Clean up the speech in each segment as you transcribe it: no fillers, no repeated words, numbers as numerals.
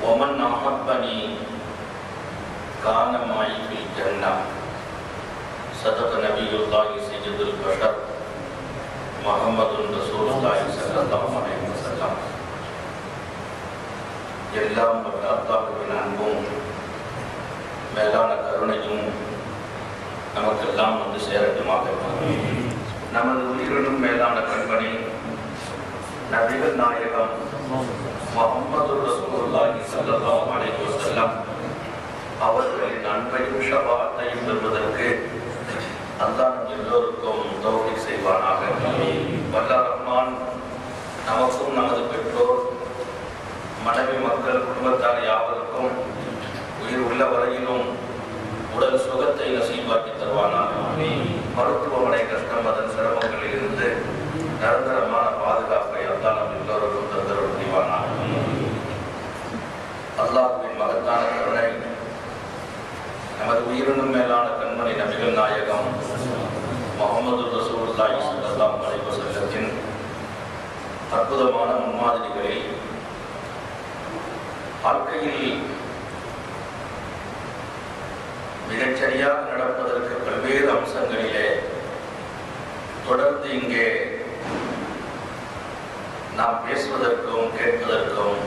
ومن أحبني كان معي في الجنة صدق نبي الله سيد البشر محمد رسول الله صلى الله عليه وسلم. எல்லாம் வல்ல அல்லாஹ்வின் அன்பும் மேலான கருணையும் நமக்கெல்லாம் வந்து சேரட்டுமாக. நமது உயிரினும் மேலான கண்மணி நபிகள் நாயகம் முஹம்மது ரசூலுல்லாஹி ஸல்லல்லாஹு அலைஹி வஸல்லம் அவர்களின் அன்பையும் ஷஃபாஅத்தையும் பெறுவதற்கு அல்லாஹ் நம் எல்லோருக்கும் தௌஃபீக் செய்வானாக. வல்ல ரஹ்மான் நமக்கும் நமது பெற்றோர் மனைவி மக்கள் குடும்பத்தார் யாவருக்கும் உயிர் உள்ள வரையிலும் உடல் சுகத்தை நசீபாக்கி தருவானாக. மருத்துவமனை கஷ்டம் அதன் சிரமங்களில் இருந்து நிரந்தரமான பாதுகாப்பை அல்லாஹ் நம் எல்லோருக்கும் தந்தருள் புரிவானாக. அல்லாஹ்வின் மகத்தான கருணை நமது உயிரினும் மேலான கண்மணி நபிகள் நாயகம் முஹம்மது ரசூலுல்லாஹி ஸல்லல்லாஹு அலைஹி வஸல்லத்தின் அற்புதமான முன்மாதிரிகளில் வாழ்க்கையில் மிகச்சரியாக நடப்பதற்கு பல்வேறு அம்சங்களிலே தொடர்ந்து இங்கே நாம் பேசுவதற்கும் கேட்பதற்கும்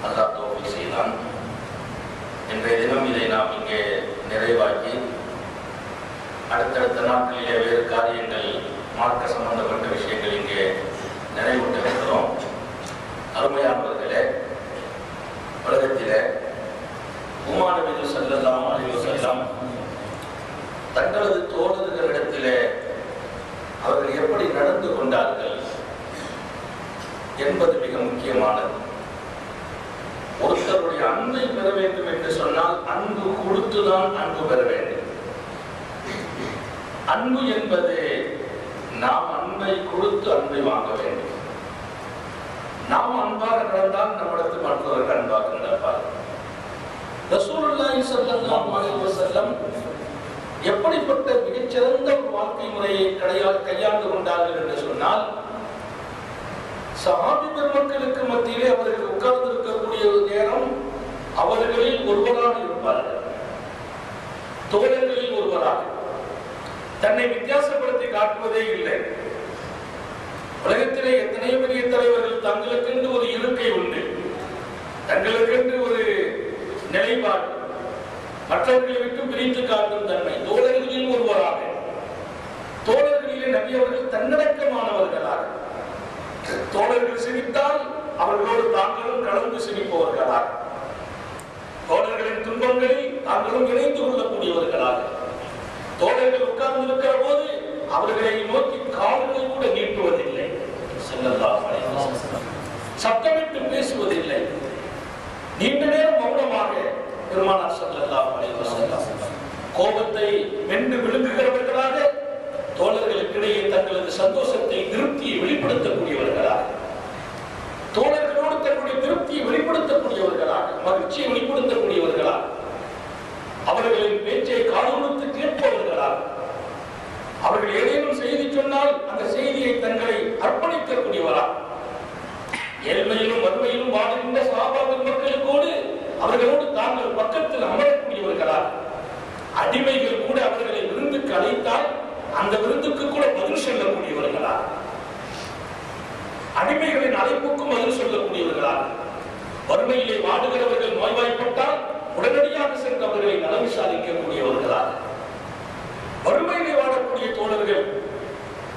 அல்லாஹ் தௌஃபீக் செய்தான். இன்றைய தினம் இதை நாம் இங்கே நிறைவாக்கி அடுத்தடுத்த நாட்களிலே வேறு காரியங்கள் மார்க்க சம்பந்தப்பட்ட விஷயங்கள் இங்கே நிறைவுற்றிருக்கிறோம். அருமையானவர்களே, உலகத்திலே நபி ஸல்லல்லாஹு அலைஹி வஸல்லம் தங்களது தோழர்களிடத்திலே அவர்கள் எப்படி நடந்து கொண்டார்கள் என்பது மிக முக்கியமானது. ஒருத்தருடைய அன்பை பெற வேண்டும் என்று சொன்னால் அன்பு கொடுத்துதான் அன்பு பெற வேண்டும். அன்பு என்பது நாம் அன்பை கொடுத்து அன்பை வாங்க வேண்டும். நாம் அன்பாக நடந்தால் நம்மிடத்தில் மற்றவர்கள் அன்பாக நடப்பார்கள். ரசூலுல்லாஹி ஸல்லல்லாஹு அலைஹி வஸல்லம் எப்படிப்பட்ட மிகச்சிறந்த ஒரு வாழ்க்கை முறையை கையாண்டு கொண்டார்கள் என்று சொன்னால், சஹாபி பெருமக்களுக்கு மத்தியிலே அவர்கள் உட்கார்ந்து இருக்கக்கூடிய ஒரு நேரம் அவர்களில் ஒருவராக இருப்பார்கள், தோழர்களில் ஒருவராக. தன்னை வித்தியாசப்படுத்தி காட்டுவதே இல்லை. உலகத்திலே எத்தனையோ பெரிய தலைவர்கள் தங்களுக்கென்று ஒரு இருக்கை உண்டு, தங்களுக்கென்று ஒரு நிலைப்பாடு, மற்றவர்களை விட்டு பிரித்து காட்டும் தன்மை. தோழர்களில் ஒருவராக, தோழர்களிலே நபி அவர்கள் தன்னடக்கமானவர்களாக, தோழர்கள் சிரித்தால் அவர்களோடு தாங்களும் கலந்து சிரிப்பவர்களாக, தோழர்களின் துன்பங்களில் தாங்களும் இணைந்து கொள்ளக்கூடியவர்களாக, தோழர்கள் உட்கார்ந்து இருக்கிற போது அவர்களை நோக்கி கால்களை கூட நீட்டுவதில்லை, ஸல்லல்லாஹு அலைஹி வஸல்லம் சத்தமிட்டு பேசுவதில்லை, நீண்ட நேரம் மௌனமாக பெருமானார் ஸல்லல்லாஹு அலைஹி வஸல்லம் கோபத்தை வென்று விழுங்குகிறவர்களாக, தோழர்களுக்கிடையே தங்களது சந்தோஷத்தை திருப்தியை வெளிப்படுத்தக்கூடியவர்களாக, தோழர்களோடு தங்களுடைய திருப்தியை வெளிப்படுத்தக்கூடியவர்களாக, மகிழ்ச்சியை வெளிப்படுத்தக்கூடியவர்களாக, அவர்களின் பேச்சை காதுகளுக்கு கேட்பவர்களாக, அவர்கள் ஏதேனும் செய்தி சொன்னால் அந்த செய்தியை தங்களை அர்ப்பணிக்கக்கூடியவராக, ஏழ்மையிலும் வறுமையிலும் வாழுகின்ற சஹாபாக்கள் மக்களுக்கோடு அவர்களோடு தாங்கள் பக்கத்தில் அமரக்கூடியவர்களாக, அடிமைகள் கூட அவர்களை விருந்துக்கு அழைத்தால் அந்த விருந்துக்கு கூட பதில் சொல்லக்கூடியவர்களாக, அடிமைகளின் அழைப்புக்கும் பதில் சொல்லக்கூடியவர்களாக, வறுமையிலே வாடுகிறவர்கள் நோய்வாய்ப்பட்டால் உடனடியாக சென்று அவர்களை நலம் விசாரிக்கக்கூடியவர்களாக, வறுமையிலே வாழக்கூடிய தோழர்கள்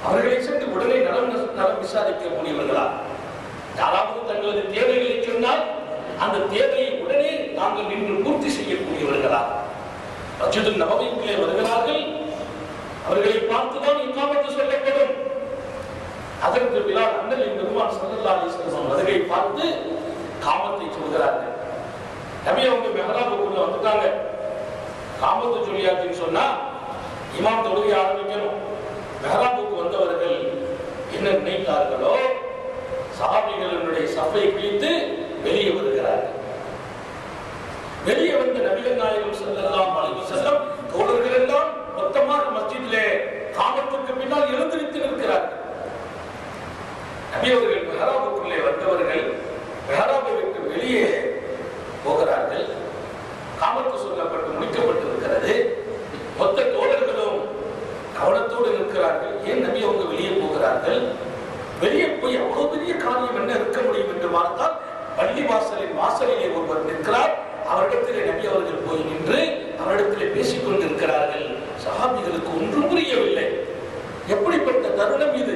அவர்களை சென்று உடனே நலம் விசாரிக்கக்கூடியவர்களாக, யாராவது தங்களது தேவைகளை சொன்னால் அந்த தேவையை உடனே தாங்கள் நின்று பூர்த்தி செய்யக்கூடியவர்களா. மஸ்ஜிது நபவியிலே வருகிறார்கள், அவர்களை பார்த்துதான் இக்காமத்து சொல்லப்படும். அதற்கு பிலால் அண்ணலின் பெருமான் ஸல்லல்லாஹு அலைஹி வஸல்லம் வருகை பார்த்து காமத்தை சொல்கிறார்கள். நபி அவங்க மெஹராபுக்குள்ள வந்துட்டாங்க, காமத்து சொல்லியாச்சுன்னு சொன்னா இமாம் தொழுகை ஆரம்பிக்கணும். மெஹராபுக்கு வந்தவர்கள் என்ன நினைத்தார்களோ, சஹாபிகளினுடைய சஃபை கிழித்து வெளியே வருகிறார்கள். வெளியே வந்த நபிகள் நாயகம் ஸல்லல்லாஹு அலைஹி வஸல்லம் தோழர்கள் எல்லாம் மொத்தமாக மஸ்ஜிதிலே காமத்துக்கு பின்னால் எழுந்திருத்து நிற்கிறார்கள். நபி அவர்கள் மெஹராபுக்குள்ளே வந்தவர்கள் மெஹராபை விட்டு வெளியே பள்ளிவாசலின் வாசலிலே ஒருவர் நிற்கிறார். அவரிடத்திலே நபி அவர்கள் போய் நின்று அவரிடத்திலே பேசிக் கொண்டிருக்கிறார்கள். சஹாபிகளுக்கு ஒன்றும் புரியவில்லை. எப்படிப்பட்ட தருணம் இது?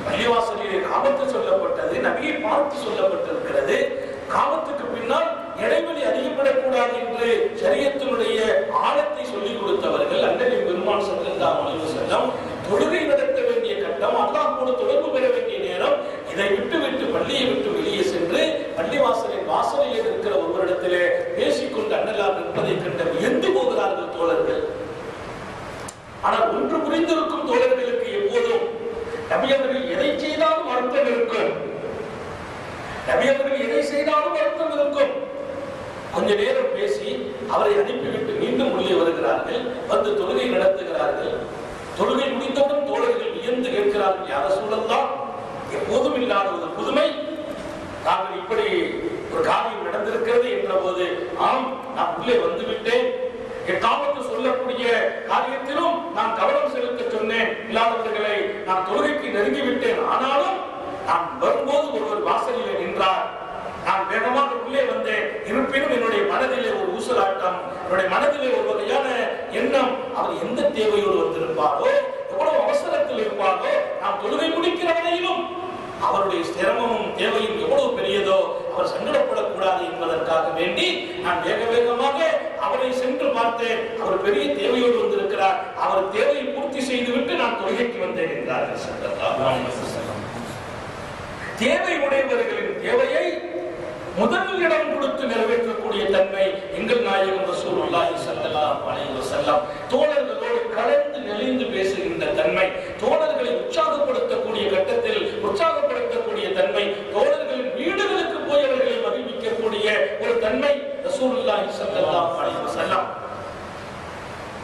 பள்ளிவாசலிலே காமத்து சொல்லப்பட்டது, நபியை பார்த்து சொல்லப்பட்டிருக்கிறது. காமத்துக்கு பின்னால் இடைவெளி அதிகப்படக்கூடாது என்று ஷரியத்தினுடைய ஆழத்தை சொல்லிக் கொடுத்தவர்கள் அன்றைய பெருமான் ஸல்லல்லாஹு அலைஹி வஸல்லம். தொழுகை நடத்த வேண்டிய கட்டம், அல்லாஹ்வோடு தொடர்பு பெற வேண்டிய நேரம், இதை விட்டு பள்ளியை விட்டு வெளியே சென்று பள்ளிவாசலின் வாசலில் இருக்கிற ஒருவரிடத்திலே பேசிக்கொண்டு அண்ணலார் நிற்பதை கண்டு வியந்து போகிறார்கள் தோழர்கள். ஆனால் ஒன்று புரிந்திருக்கும் தோழர்களுக்கு எப்போதும் நபி அவர்கள் எதை செய்தாலும் அர்த்தம் இருக்கும். நபி அவர்கள் எதை செய்தாலும் அர்த்தம் இருக்கும். கொஞ்ச நேரம் பேசி அவரை அனுப்பிவிட்டு மீண்டும் உள்ளே வருகிறார்கள். வந்து தொழுகை நடத்துகிறார்கள். தொழுகை முடிந்தவுடன் தோழர்கள் வியந்து கேட்கிறார்கள், யா ரசூலல்லாஹ், எப்போதும் இல்லாத ஒரு புதுமை, தாங்கள் இப்படி ஒரு காரியம் நடந்திருக்கிறது என்ற போது, ஆம், நான் உள்ளே வந்துவிட்டேன். எக்காமத்து சொல்லக்கூடிய காரியத்திலும் நான் கவனம் செலுத்த சொன்னேன். இல்லாதவர்களை நான் தொழுகைக்கு நெருங்கிவிட்டேன். ஆனாலும் நான் வரும்போது ஒருவர் வாசலிலே நின்றார். நான் வேகமாக உள்ளே வந்தேன். இருப்பினும் என்னுடைய மனதிலே ஒரு ஊசலாட்டம், என்னுடைய மனதிலே ஒரு வகையான எண்ணம், அவர் எந்த தேவையோடு வந்திருப்பாரோ, எவ்வளவு அவசரத்தில் இருப்பாரோ, நாம் தொழுகை முடிக்கிற வரையிலும் அவருடைய சிரமமும் தேவையும் எவ்வளவு பெரியதோ, அவர் சங்கடப்படக்கூடாது என்பதற்காக வேண்டி நான் வேகமாக அவரை சென்று பார்த்தேன். அவர் பெரிய தேவையோடு வந்திருக்கிறார், அவர் தேவையை பூர்த்தி செய்துவிட்டு நான் தொழுகைக்கு வந்தேன் என்றார்கள் ஸல்லல்லாஹு அலைஹி வஸல்லம். தேவை உடையவர்களின் தேவையை முதல் இடம் கொடுத்து நிறைவேற்றக்கூடிய தன்மை எங்கள் நாயகம் ரசூலுல்லாஹி ஸல்லல்லாஹு அலைஹி வஸல்லம். தோழர்களோடு கலந்து நெளிந்து பேசுகின்ற தன்மை, தோழர்களை உற்சாகப்படுத்தக்கூடிய கட்டத்தில் உற்சாகப்படுத்தக்கூடிய தன்மை, தோழர்களின் வீடுகளுக்கு போய் அவர்களை மகிழ்விக்கக்கூடிய ஒரு தன்மை ரசூலுல்லாஹி ஸல்லல்லாஹு அலைஹி வஸல்லம்.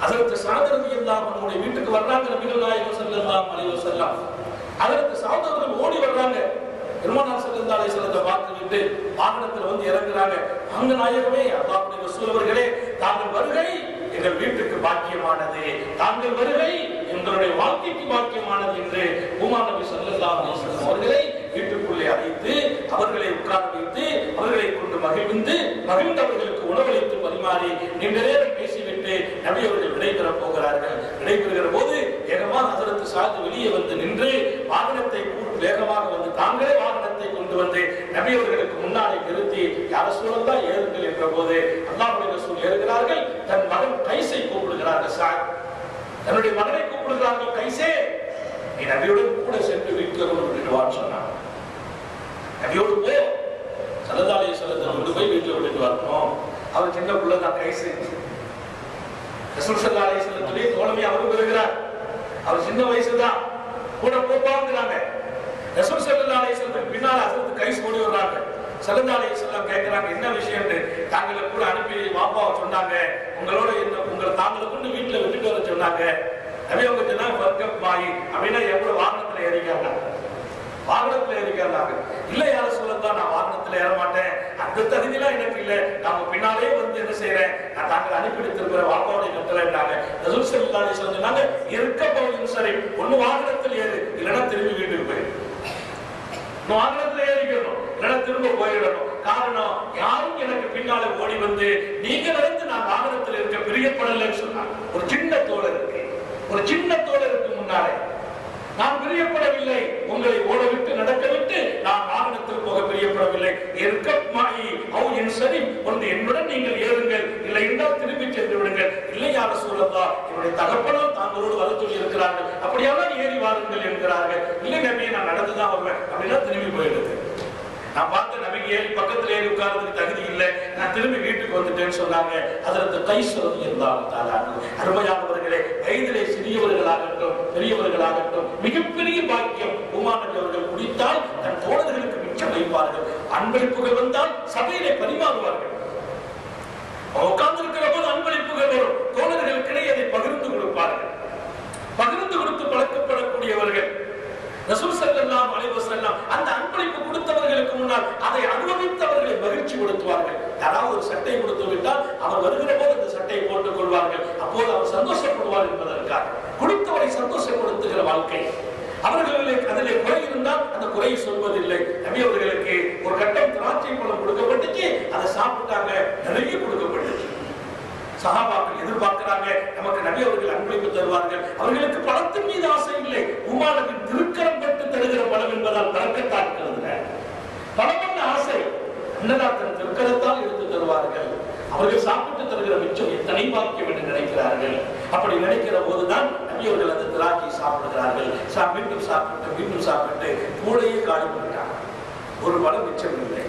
ஹஜ்ரத் ஸஅத் ரலியல்லாஹு அன்ஹு வீட்டுக்கு வர்றாங்க நபிகள் நாயகம் ஸல்லல்லாஹு அலைஹி வஸல்லம். ஹஜ்ரத் ஸஅத் அவர்கள் ஓடி வர்றாங்க. பெருமானார் ஸல்லல்லாஹு அலைஹி வஸல்லத்தை பார்த்துவிட்டு வாகனத்தில் வந்து இறங்குறாங்க. அங்க நாயகமே, அல்லாஹ்வுடைய ரசூல் அவர்களே, தாங்கள் வருகை எங்கள் வீட்டுக்கு பாக்கியமானது, தாங்கள் வருகை எங்களுடைய வாழ்க்கைக்கு பாக்கியமானது என்று உமர் நபி ஸல்லல்லாஹு அலைஹி வஸல்லம் அவர்களை வீட்டுக்குள்ளே அழைத்து அவர்களை உட்கார வைத்து அவர்களை கொண்டு மகிழ்ந்தவர்களுக்கு உணவளித்து பரிமாறி நீண்ட நேரம் பேசிவிட்டு நபி அவர்கள் விடைபெறப் போகிறார்கள். விடைபெறுகிற போது வேகமாக ஹஜ்ரத் ஸஅத் வெளியே வந்து நின்று வாகனத்தை வேகமாக வந்து தாங்களே வாகனத்தை கொண்டு வந்து நபி அவர்களுக்கு முன்னாலே நிறுத்தி, யா ரசூலல்லாஹ் ஏறுங்கள் என்ற போது அல்லாஹ்வுடைய ரசூல் ஏறுகிறார்கள். தன் மகன் கைஸை கூப்பிடுகிறார்கள். ஸஅத் தன்னுடைய மகனை கூப்பிடுகிறார்கள், கைஸே, நீ நபியுடன் கூட சென்று வீட்டுக்கு விட்டுட்டு வான்னு சொன்னாங்க. நபியோடு போ, ஸல்லல்லாஹு அலைஹி வஸல்லம் கொண்டு போய் வீட்டுல விட்டுட்டு வரணும். அவர் சின்ன புள்ள தான் கைஸு. ரசூல் ஸல்லல்லாஹு அலைஹி வஸல்லத்துடைய தோழமை அவரும் பெறுகிறார். அவர் சின்ன வயசுதான், கூட போப்பாங்கிறாங்க. ரசூல் ஸல்லல்லாஹு அலைஹி வஸல்லம் பின்னால ஹஜ்ரத் கைஸ் ஓடி வர்றாங்க. ஸல்லல்லாஹு அலைஹி வஸல்லம் கேட்கிறாங்க, என்ன விஷயம்னு. தாங்களை கூட அனுப்பி வாப்பாவை சொன்னாங்க, உங்களோட உங்களை தாங்களை கொண்டு வீட்டுல விட்டுட்டு வர சொன்னாங்க. நபி அவங்க சொன்னாங்க, வர்க்கம் மாயி அப்படின்னா எவ்வளவு வாகனத்துல ஏறிக்காங்க, வாகனத்துல ஏறிக்காங்க. இல்ல யார சொல்லத்தான், நான் வாகனத்துல ஏற மாட்டேன், அந்த தகுதியெல்லாம் எனக்கு இல்ல, நாம பின்னாலே வந்து என்ன செய்யறேன், நான் தாங்கள் அனுப்பிடுத்திருக்கிற வாப்பாவுடைய கட்டளைன்னாங்க. ரசூல் ஸல்லல்லாஹு அலைஹி வஸல்லம் சொன்னாங்க, இருக்கப்பவும் சரி, ஒண்ணு வாகனத்தில் ஏறு, இல்லைன்னா திரும்பி வீட்டுக்கு போயிரு. வாகனத்துல ஏறிக்கணும், இல்லைன்னா திரும்ப போயிடணும். காரணம், யாரும் எனக்கு பின்னாலே ஓடி வந்து நீங்க நினைத்து நான் வாகனத்தில் இருக்க பிரியப்படலைன்னு சொன்னாங்க. ஒரு சின்ன தோழருக்கு முன்னாலே நான் பிரியப்படவில்லை, உங்களை ஓட விட்டு நடக்க விட்டு நான் வாகனத்தில் போக பிரியப்படவில்லை. ஒன்று என்னுடன் நீங்கள் ஏறுங்கள், இல்லை என்றால் திரும்பி சென்று விடுங்கள். இல்லை யா ரசூலல்லாஹ், என்னுடைய தகப்பனும் தாங்களோடு வர சொல்லி இருக்கிறார்கள், அப்படியானால் ஏறி வாருங்கள் என்கிறார்கள். இல்லை நபியே, நான் நடந்துதான் வருவேன் அப்படின்னா திரும்பி போயிடுது. நான் பார்த்த நபிக்கு ஏறி பக்கத்துல ஏறி உட்கார்றதுக்கு தகுதி இல்லை, நான் திரும்பி வீட்டுக்கு வந்துட்டேன்னு சொன்னாங்க. அதற்கு கைஸ் ரலியல்லாஹு அருமையானவர்களே, வயதிலே சிறியவர்களாகட்டும் பெரியவர்களாகட்டும் மிகப்பெரிய பாக்கியம். உமர் நபி அவர்கள் குடித்தால் தன் தோழர்களுக்கு மிச்சம் வைப்பார்கள். அன்பளிப்புகள் வந்தால் சபையிலே பரிமாறுவார்கள். உட்கார்ந்து இருக்கிற போது அன்பளிப்புகள் வரும், தோழர்களுக்கிடையே அதை பகிர்ந்து கொடுப்பார்கள். பகிர்ந்து கொடுத்து பழக்கப்படக்கூடியவர்கள். ரசூல் ஸல்லல்லாஹு அலைஹி வஸல்லம் அந்த அன்பளிப்பு கொடுத்தவர்களுக்கு முன்னால் அதை அனுபவித்தவர்களை மகிழ்ச்சி கொடுத்துவார்கள். யாராவது ஒரு சட்டை கொடுத்து விட்டால் அவர் வருகிற போது அந்த சட்டையை போட்டுக் கொள்வார்கள். அப்போது அவர் சந்தோஷப்படுவார் என்பதற்காக கொடுத்தவரை சந்தோஷப்படுத்துகிற வாழ்க்கை. அவர்களுக்கு அதிலே குறை இருந்தால் அந்த குறையை சொல்வதில்லை. நபி அவர்களுக்கு ஒரு கட்டம் அதை சாப்பிட்டாங்க, நிறைய கொடுக்கப்பட்டுச்சு. சஹாபாக்கள் எதிர்பார்க்கிறாங்க, நமக்கு நபி அவர்கள் அன்பளிப்பு தருவார்கள். அவர்களுக்கு பணத்தின் மீது ஆசை இல்லை. உமாருக்கு திருக்கரம் பட்டு தருகிற பணம் என்பதால் பறக்கத்தான் இருக்கிறது. பணம் என்ன ஆசை? அன்னதாத்தன் திருக்கரத்தால் எடுத்து தருவார்கள். அவர்கள் சாப்பிட்டு தருகிற மிச்சம் எத்தனை பாக்கியம் என்று நினைக்கிறார்கள். அப்படி நினைக்கிற போதுதான் நபி அவர்கள் அந்த திராட்சை சாப்பிடுகிறார்கள். மீண்டும் சாப்பிட்டு மீண்டும் சாப்பிட்டு கூடையே காலி பண்ணிட்டாங்க. ஒரு பலம் மிச்சம் இல்லை.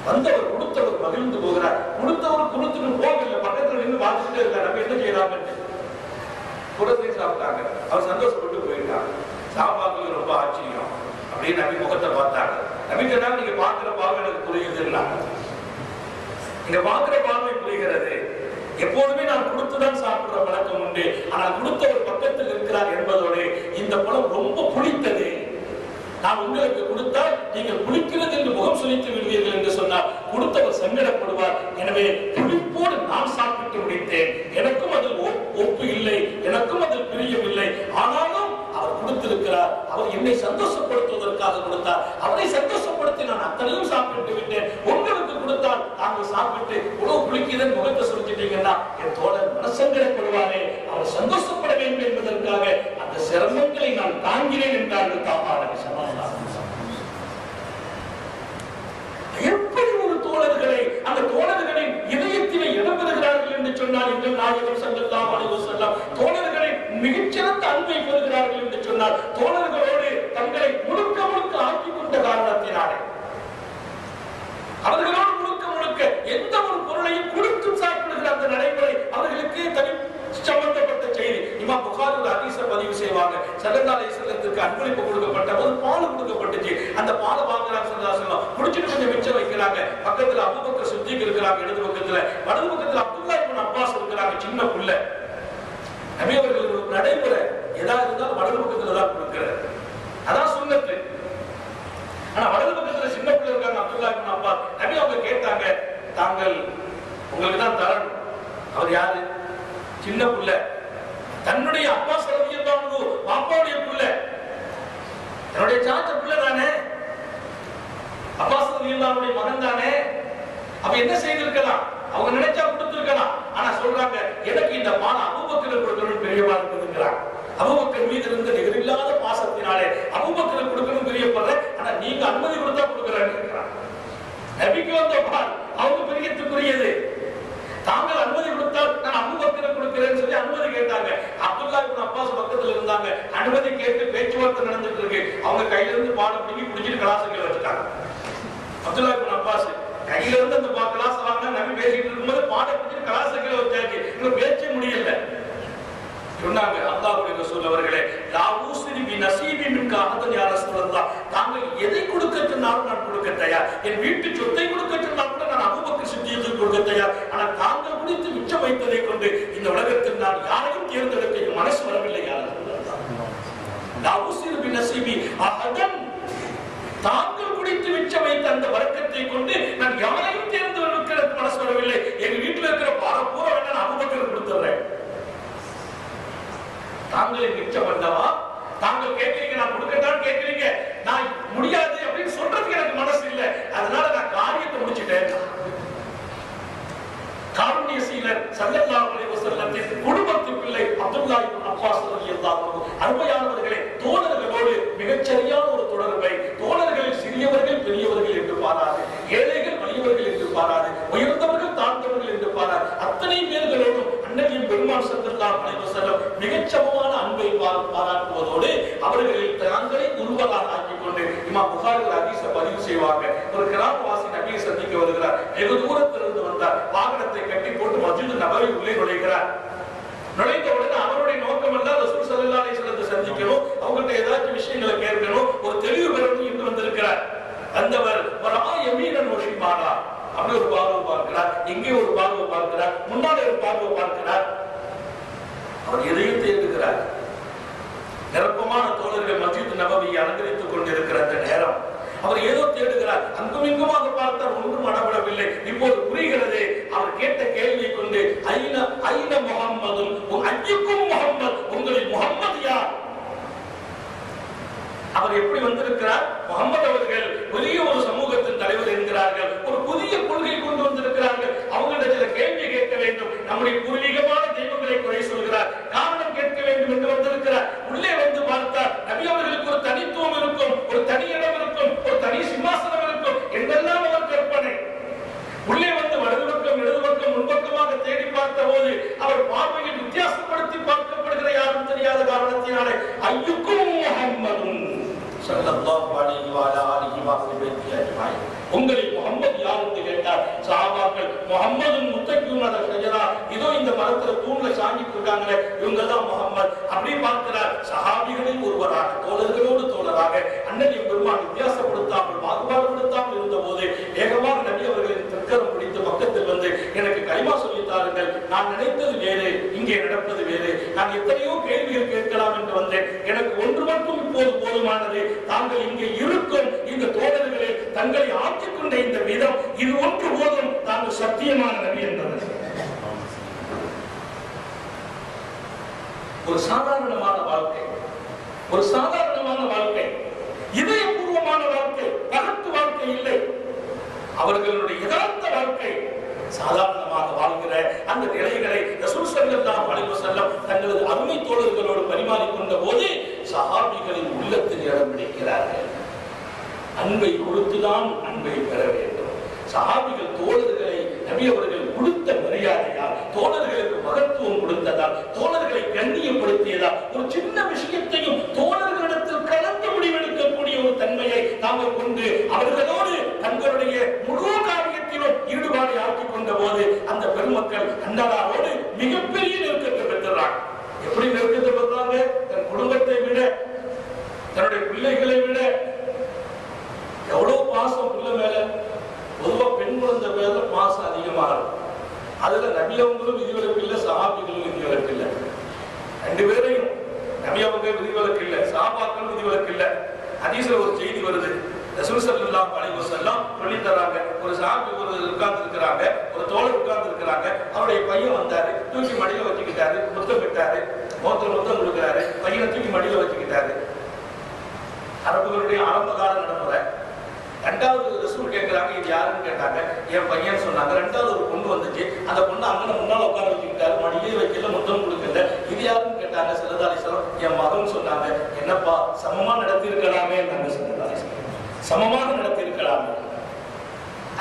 வந்தவர் கொடுத்தவர் மகிழ்ந்து போகிறார். கொடுத்தவர் கொடுத்துட்டு போகவில்லை, பக்கத்துல நின்று பார்த்துட்டே இருக்கார். நம்ம என்ன செய்யறாங்க? குடத்தையும் சாப்பிட்டாங்க. அவர் சந்தோஷப்பட்டு போயிட்டாங்க. சாப்பாட்டுக்கு ரொம்ப ஆச்சரியம் அப்படின்னு நபி முகத்தை பார்த்தாங்க. நபி சொன்னாங்க, நீங்க பார்க்கிற பார்வை எனக்கு புரியுதுன்னா, நீங்க பார்க்கிற பார்வை புரிகிறது. எப்போதுமே நான் கொடுத்துதான் சாப்பிடுற பழக்கம் உண்டு. ஆனால் கொடுத்தவர் பக்கத்தில் இருக்கிறார் என்பதோடு இந்த பழம் ரொம்ப புளித்தது. நான் உங்களுக்கு கொடுத்தால் நீங்கள் புளிக்கிறது என்று முகம் சுழித்து விடுவீர்கள் என்று சொன்னால் கொடுத்தவர் சங்கடப்படுவார். எனவே புளிப்போடு நான் சாப்பிட்டு முடித்தேன். எனக்கும் அதில் ஒப்பு இல்லை, எனக்கும் அதில் பிரியம் இல்லை. ஆனாலும் அவர் கொடுத்திருக்கிறார். அவர் என்னை சந்தோஷப்படுத்துவதற்காக கொடுத்தார். அவரை சந்தோஷப்படுத்தி நான் அத்தனையும் சாப்பிட்டு விட்டேன். உங்களுக்கு கொடுத்தால் நாங்கள் சாப்பிட்டு உணவு புளிக்குதன் முகத்தை சுழிச்சிட்டீங்கன்னா என் தோழர் மனசங்கடப்படுவாரே. அவர் சந்தோஷப்பட வேண்டும் என்பதற்காக அந்த சிரமங்களை நான் தாங்கினேன் என்றார்கள் தாமாரவி சமாதானம். எப்படி ஒரு தோழர்களை அந்த தோழர்களின் இதயத்திலே இடம் பெறுகிறார்கள் என்று சொன்னால், எங்கள் நாயகம் ஸல்லல்லாஹு அலைஹி வஸல்லம் தோழர்களை மிகச்சிறந்த அன்பை பெறுகிறார்கள் என்று சொன்னால், தோழர்களோடு தங்களை முழுக்க முழுக்க ஆக்கிக் கொண்ட காரணத்தினாலே, அவர்களோடு முழுக்க முழுக்க எந்த ஒரு பொருளையும் கொடுத்து சாப்பிடுகிற அந்த நடைமுறை அவர்களுக்கு தனி சம்பந்தப்பட்ட செய்தி. இமாம் புகாரி ஒரு ஹதீஸை பதிவு செய்வாங்க. ஸல்லல்லாஹு அலைஹி வஸல்லத்துக்கு அன்பளிப்பு கொடுக்கப்பட்ட போது பால் கொடுக்கப்பட்டுச்சு. அந்த பாலை வாங்குறாங்க ஸல்லல்லாஹு அலைஹி வஸல்லம், குடிச்சிட்டு கொஞ்சம் மிச்சம் வைக்கிறாங்க. பக்கத்துல அபூபக்கர் சித்திக் இருக்கிறாங்க இடது பக்கத்துல, வலது பக்கத்துல அப்துல்லாஹ் இப்னு அப்பாஸ் இருக்கிறாங்க சின்ன புள்ள. நபி அவர்கள் ஒரு நடைமுறை எதா இருந்தாலும் வலது பக்கத்துல தான் கொடுக்கிறார். அதான் சுன்னத்து. ஆனா வலது பக்கத்துல சின்ன பிள்ளை இருக்காங்க அப்துல்லாஹ் இப்னு அப்பாஸ். நபி அவங்க கேட்டாங்க, தாங்கள் உங்களுக்கு தான் தரணும். அவர் யாரு? சின்ன புள்ள. தன்னுடைய அப்பா ரலியல்லாஹு பாப்பாவுடைய புள்ள, என்னுடைய சாச்சா புள்ள தானே, அப்பாஸ் ரலியல்லாஹுடைய மகன் தானே. அப்ப என்ன செய்திருக்கலாம்? அவங்க நினைச்சா கொடுத்திருக்கலாம். ஆனா சொல்றாங்க, எனக்கு இந்த பால் அபூபக்கருக்கு கொடுக்கணும் பெரியவா இருக்குதுங்கிறாங்க. அபூபக்கர் மீது இருந்த நிகரில்லாத பாசத்தினாலே அபூபக்கருக்கு கொடுக்கணும் பிரியப்படுறேன். ஆனா நீங்க அனுமதி கொடுத்தா கொடுக்குறாங்க. நபிக்கு வந்த பால் அவங்க பிரியத்துக்குரியது. தாங்கள் அனுமதி கொடுத்தால் நான் அபூபக்கருக்கு கொடுக்கிறேன்னு சொல்லி அனுமதி கேட்டாங்க. அப்துல்லாஹ் இப்னு அப்பாஸ் பக்கத்துல இருந்தாங்க. அனுமதி கேட்டு பேச்சுவார்த்தை நடந்துட்டு இருக்கு. அவங்க கையில இருந்து பாலை பிடிங்கி குடிச்சிட்டு கலாசங்களை வச்சுட்டாங்க. அப்துல்லாஹ் இப்னு அப்பாஸ் கையில இருந்து அந்த கிளாஸ் வாங்க நபி பேசிட்டு இருக்கும்போது பாலை பிடிச்சிட்டு கலாசங்களை வச்சாச்சு. இன்னும் பேச்சே முடியல. சொன்னாங்க, அல்லாஹ்வுடைய ரசூல் அவர்களே, லா ஊஸ்ரி பி நஸீபி மின்க அஹதன் யா ரசூலல்லாஹ், தாங்கள் எதை கொடுக்க சொன்னாலும் நான் கொடுக்க தயார். என் வீட்டு சொத்தை கொடுக்க சொன்னால் கூட நான் அபூபக்கர் சித்திக்கு கொடுக்க தயார். ஆனால் தாங்கள் குடித்து மிச்சம் வைத்ததை கொண்டு இந்த உலகத்தில் நான் யாரையும் தேர்ந்தெடுக்க என் மனசு வரவில்லை. யா ரசூலல்லாஹ், லா ஊஸ்ரி பி நஸீபி அஹதன், தாங்கள் குடித்து மிச்சம் வைத்த அந்த வர்க்கத்தை கொண்டு நான் யாரையும் தேர்ந்தெடுக்க மனசு வரவில்லை. எங்க வீட்டுல இருக்கிற பார பூரா வேணா நான் அபூபக்கருக்கு கொடுத்துறேன். தாங்களே மிச்சம் பண்ணவா? தாங்கள் கேட்கிறீங்க, நான் கொடுக்கத்தான் கேட்கிறீங்க, நான் முடியாது அப்படின்னு சொல்றதுக்கு எனக்கு மனசு இல்லை. அதனால நான் காரியத்தை முடிச்சுட்டேன். காரூணிய சீலர் ஸல்லல்லாஹு அலைஹி வஸல்லத்தின் குடும்பத்து பிள்ளை அப்துல்லாஹ் இப்னு அப்பாஸ் ரலியல்லாஹு அன்ஹு. அருமையானவர்களே, தோழர்களோடு மிகச்சரியான ஒரு தொடர்பை, தோழர்களில் சிறியவர்கள் பெரியவர்கள் என்று பாராது, ஏழைகள் வலியவர்கள் என்று பாராது, உயர்ந்தவர்கள் தாழ்ந்தவர்கள் என்று பாராது, அத்தனை பேர்களோடும் அன்னையின் பெருமான் ஸல்லல்லாஹு அலைஹி வஸல்லம் மிகச்சமமான அன்பை பாராட்டுவதோடு அவர்களில் தாங்களை குருவலாக ஆக்கிக் கொண்டு இமாம் புகாரி ஒரு ஹதீஸை பதிவு செய்வாங்க. ஒரு கிராமவாசி நபியை சந்திக்க வருகிறார். வெகு தூரத்திலிருந்து வந்தார். வாகனத்தை கட்டி போட்டு மஸ்ஜித் நபவி உள்ளே நுழைகிறார். நுழைந்த உடனே அவருடைய நோக்கம் எல்லாம் ரசூல் ஸல்லல்லாஹு அலைஹி வஸல்லம் சந்திக்கணும், அவங்கள்ட்ட ஏதாச்சும் விஷயங்களை கேட்கணும், ஒரு தெளிவு பெறணும் என்று வந்திருக்கிறார். வந்தவர் ஒரு யமீனன் வ ஷிமாலா, அப்படி ஒரு பார்வை பார்க்கிறார், இங்கே ஒரு பார்வை பார்க்கிறார், முன்னாடி ஒரு பார்வை பார்க்கிறார். அவர் எதையும் தேடுகிறார். நிரப்பமான தோழர்கள் மஸ்ஜித் நபவியை அலங்கரித்துக் கொண்டிருக்கிற அந்த நேரம் அவர் ஏதோ தேடுகிறார். அங்கும் இங்குமாக பார்த்தால் ஒன்றும் அடப்படவில்லை. இப்போது புரிகிறது. அவர் கேட்ட கேள்வியை கொண்டு ஐன முஹம்மது, ஐயுக்கும் முஹம்மது, உங்களில் முஹம்மது யார்? அவர் எப்படி வந்திருக்கிறார்? முஹம்மது அவர்கள் பெரிய ஒரு சமூகத்தின் தலைவர் என்கிறார்கள். ஒரு புதிய கொள்கை கொண்டு வந்திருக்கிறார். ஐயுக்கும் முஹம்மதுன் ஸல்லல்லாஹு அலைஹி வஸல்லம் அஜ்மாயின். உங்களில் முகம்மது யார் என்று கேட்டார். சஹாபாக்கள் முஹம்மதுன் முத்தக்கின் அல ஷஜரா, இதோ இந்த மரத்துல தூண்ல சாஞ்சிட்டு இருக்காங்களே இவங்க தான் முஹம்மது. அப்படி பார்க்கிறார். சஹாபிகளில் ஒருவராக, தோழர்களோடு தோழராக அண்ணன் பெருமான் வித்தியாசப்படுத்தாமல் பாகுபாடுபடுத்தாமல் இருந்த போது வேகமாக நபி அவர்களின் திருக்கரம் பிடித்து பக்கத்தில் வந்து எனக்கு களிமா சொல்லித்தாருங்கள், நான் நினைத்தது வேறு, இங்கே நடப்பது வேறு, நான் எத்தனையோ கேள்விகள் கேட்கலாம் என்று வந்தேன், எனக்கு ஒன்று மட்டும் இப்போது போதுமானது, தாங்கள் இங்கே இருக்கும் இந்த தோழர்களே தங்களை ஆக்கிக் கொண்ட இந்த விதம் இது ஒன்று போதும், தாங்கள் சத்தியமான நபி என்றனர். ஒரு சாதாரணமான வாழ்க்கை, ஒரு சாதாரணமான வாழ்க்கை, இதயபூர்வமான வாழ்க்கை, பகட்டு வாழ்க்கை இல்லை. அவர்களுடைய யதார்த்த வாழ்க்கை சாதாரணமாக வாழ்கிற அந்த நிலைகளை ரசூல் ஸல்லல்லாஹு அலைஹி வஸல்லம் தங்களது அருமை தோழர்களோடு பரிமாறிக்கொண்ட போது சஹாபிகளின் உள்ளத்தில் இடம் பிடிக்கிறார்கள். அன்பை கொடுத்துதான் அன்பை பெற வேண்டும். சஹாபிகள் தோழர்களை நபி அவர்கள் கொடுத்த மரியாதையால், தோழர்களுக்கு மகத்துவம் கொடுத்ததால், தோழர்களை கண்ணியப்படுத்தியதால், ஒரு சின்ன விஷயத்தையும் தோழர்களிடத்தில் கலந்து முடிவெடுக்கக்கூடிய ஒரு தன்மையை தாங்கள் கொண்டு அவர்களோடு தங்களுடைய முழு காரியத்திலும் ஈடுபாடு ஆக்கிக் கொண்ட போது அந்த பெருமக்கள் அண்ணலாரோடு மிகப்பெரிய நெருக்கத்தை பெற்றாங்க. எப்படி நெருக்கத்தை பெற்றாங்க? தன் குடும்பத்தை விட, தன்னுடைய பிள்ளைகளை விட எவ்வளவு பாசம் பிள்ளை மேல. பொதுவா பெண் குழந்தை மேல பாசம் அதிகமா இருக்கும். அதுல நபி அவங்களும் விதிவிலக்கு இல்லை, சஹாபிகளும் விதிவிலக்கு இல்லை. ரெண்டு பேரையும் நபி அவங்க விதிவிலக்கு இல்லை, சஹாபாக்களும் விதிவிலக்கு இல்லை. ஹதீஸ்ல ஒரு செய்தி வருது, ரசூல் ஸல்லல்லாஹு அலைஹி வஸல்லம் சொல்லி தராங்க. ஒரு சஹாபி ஒரு உட்கார்ந்து இருக்கிறாங்க, ஒரு தோழர் உட்கார்ந்து இருக்கிறாங்க. அவருடைய பையன் வந்தாரு, தூக்கி மடியில வச்சுக்கிட்டாரு, முத்தம் விட்டாரு, முத்தம் கொடுக்கிறாரு, பையனை தூக்கி மடியில வச்சுக்கிட்டாரு. அரபுகளுடைய ஆரம்ப கால நடைமுறை. ரெண்டாவது ரசூல் கேட்கிறாங்க, இது யாருன்னு கேட்டாங்க. என் பையன் சொன்னாங்க. ரெண்டாவது ஒரு பொண்ணு வந்துச்சு, அந்த பொண்ணு அங்கே முன்னால உட்கார வச்சுக்கிட்டாரு, மடியிலே வைக்கல, முத்தம் கொடுக்கல. இது யாருன்னு கேட்டாங்க. ஸல்லல்லாஹு அலைஹி வஸல்லம் என் மகன் சொன்னாங்க. என்னப்பா சமமா நடத்தி இருக்கலாமே, ஸல்லல்லாஹு அலைஹி வஸல்லம் சமமாக நடத்தி இருக்கலாமே,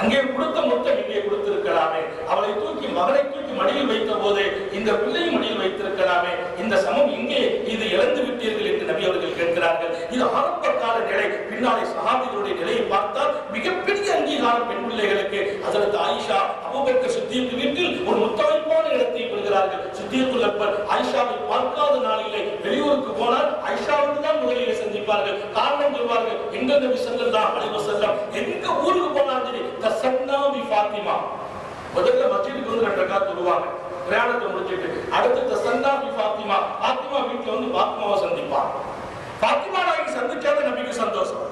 அங்கே கொடுத்த முத்தம் இங்கே கொடுத்திருக்கலாமே, அவளை தூக்கி மகனை தூக்கி மடியில் வைத்த போது இந்த பிள்ளையை மடியில் வைத்திருக்கலாமே, இந்த சமம் இங்கே இது இழந்து விட்டீர்கள் என்று நபி அவர்கள் கேட்கிறார்கள். இது ஆரம்ப கால நிலை. பின்னாலே சஹாபிகளுடைய நிலையை பார்த்தால் மிகப்பெரிய அங்கீகாரம் பெண் பிள்ளைகளுக்கு. ஹஜ்ரத் ஆயிஷா அபூபக்கர் சித்திக் வீட்டில் ஒரு முத்தாய்ப்பான இடத்தை பெறுகிறார்கள். சித்திக்குல் அக்பர் ஆயிஷாவை பார்க்காத நாளிலே வெளியூருக்கு போனால் ஆயிஷாவுக்கு தான் முதலிலே சந்திப்பார்கள். காரணம் சொல்வார்கள், எங்க நபி ஸல்லல்லாஹு அலைஹி வஸல்லம் எங்க ஊருக்கு போனாலும் தசன்னா பி ஃபாத்திமா, முதல்ல மஸ்ஜிதுக்கு வந்து 2 ரக்காத் தொழுவாங்க, பிரயாணத்தை முடிச்சிட்டு அடுத்து தசன்னா பி ஃபாத்திமா, ஃபாத்திமா வீட்டுல வந்து ஃபாத்திமாவை சந்திப்பாங்க. ஃபாத்திமா நாயகி சந்திச்சாத நபிக்கு சந்தோஷம்.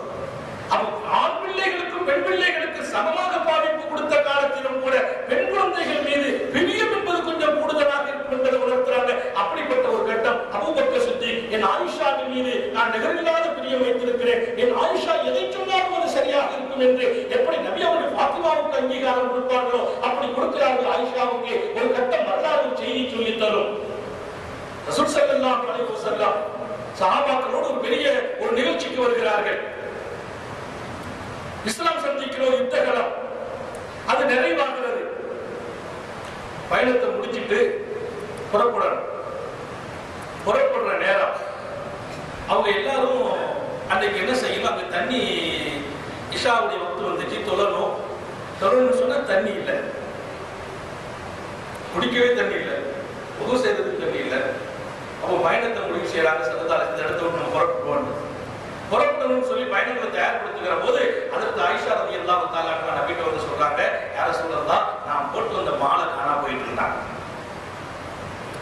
ஆண் பிள்ளைகளுக்கும் பெண் பிள்ளைகளுக்கு சமமாக பாதிப்பு கொடுத்த காலத்திலும் கூட பெண் குழந்தைகள் மீது பிரியம் என்பது கொஞ்சம் கூடுதலாக இருக்கும் என்பதை உணர்த்துறாங்க. அப்படிப்பட்ட ஒரு கட்டம். அபூபக்கர் சித்திக், என் ஆயிஷாவின் மீது நான் நிகரில்லாத பிரியம் வைத்திருக்கிறேன், என் ஆயிஷா எதை சொன்னாலும் அது சரியாக இருக்கும் என்று எப்படி நபி அவர்கள் ஃபாத்திமாவுக்கு அங்கீகாரம் கொடுப்பார்களோ அப்படி கொடுக்கிறார்கள். ஆயிஷாவுக்கு ஒரு கட்டம் வரலாறு செய்தி சொல்லி தரும். ரசூல் ஸல்லல்லாஹு அலைஹி வஸல்லம் சஹாபாக்களோடு ஒரு பெரிய ஒரு நிகழ்ச்சிக்கு வருகிறார்கள். இஸ்லாம் சந்திக்கிற யுத்தகலம் அது நிறைவாகிறது. பயணத்தை முடிச்சிட்டு புறப்படுற நேரம் அவங்க எல்லாரும் அன்னைக்கு என்ன செய்யணும், அங்க தண்ணி இஷாவுடைய வக்து வந்துச்சு, தொழணும் சொன்னா தண்ணி இல்லை, குடிக்கவே தண்ணி இல்லை, உதவு செய்யறதுக்கு தண்ணி இல்லை. அப்போ பயணத்தை முடிவு செய்யறாங்க. ஸல்லல்லாஹு இந்த இடத்த விட்டு நம்ம புறப்படணும்னு சொல்லி பயணங்களை தயார்படுத்துகிற போது அதற்கு ஆயிஷா ரலியல்லாஹு தஆலா அன்ஹா நபிட்ட வந்து சொல்றாங்க, யார சொல்லலாம், நான் போட்டு வந்த மாலை காணா போயிட்டு இருந்தாங்க.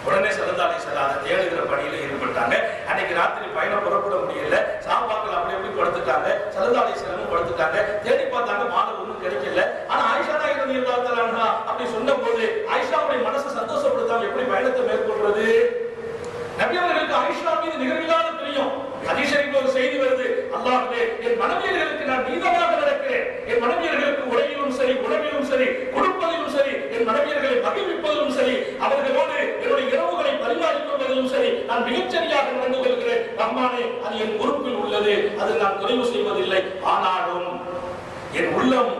உடனே ஸல்லல்லாஹு அலைஹி வஸல்லம் அதை தேடுகிற பணியில ஈடுபட்டாங்க. அன்னைக்கு ராத்திரி பயணம் புறப்பட முடியல, சாபாக்கள் அப்படி எப்படி படுத்துட்டாங்க, ஸல்லல்லாஹு அலைஹி வஸல்லம் படுத்துட்டாங்க. தேடி பார்த்தாங்க, மாலை ஒன்றும் கிடைக்கல. ஆனா ஆயிஷா நாயகி ரலியல்லாஹு தஆலா அன்ஹா அப்படி சொன்ன போது ஆயிஷாவுடைய மனசை சந்தோஷப்படுத்தாம எப்படி பயணத்தை மேற்கொள்றது? நபி அவர்களுக்கு ஆயிஷா மீது நிகரில்லாத பிரியம். ஹதீஸ் ஷரீஃப்ல ஒரு செய்தி வருது, அல்லாஹ்வே என் மனைவியர்களுக்கு நான் நீதமாக நடக்கிறேன், என் மனைவியர்களுக்கு உடையிலும் சரி உணவிலும் சரி கொடுப்பதிலும் சரி, என் மனைவியர்களை மகிழ்விப்பதிலும் சரி, அவர்களோடு என்னுடைய இரவுகளை பரிமாறிக்கொள்வதிலும் சரி நான் மிகச்சரியாக நடந்து கொள்கிறேன். ரஹ்மானே, அது என் பொறுப்பில் உள்ளது, அது நான் குறைவு செய்வதில்லை. ஆனாலும் என் உள்ளம்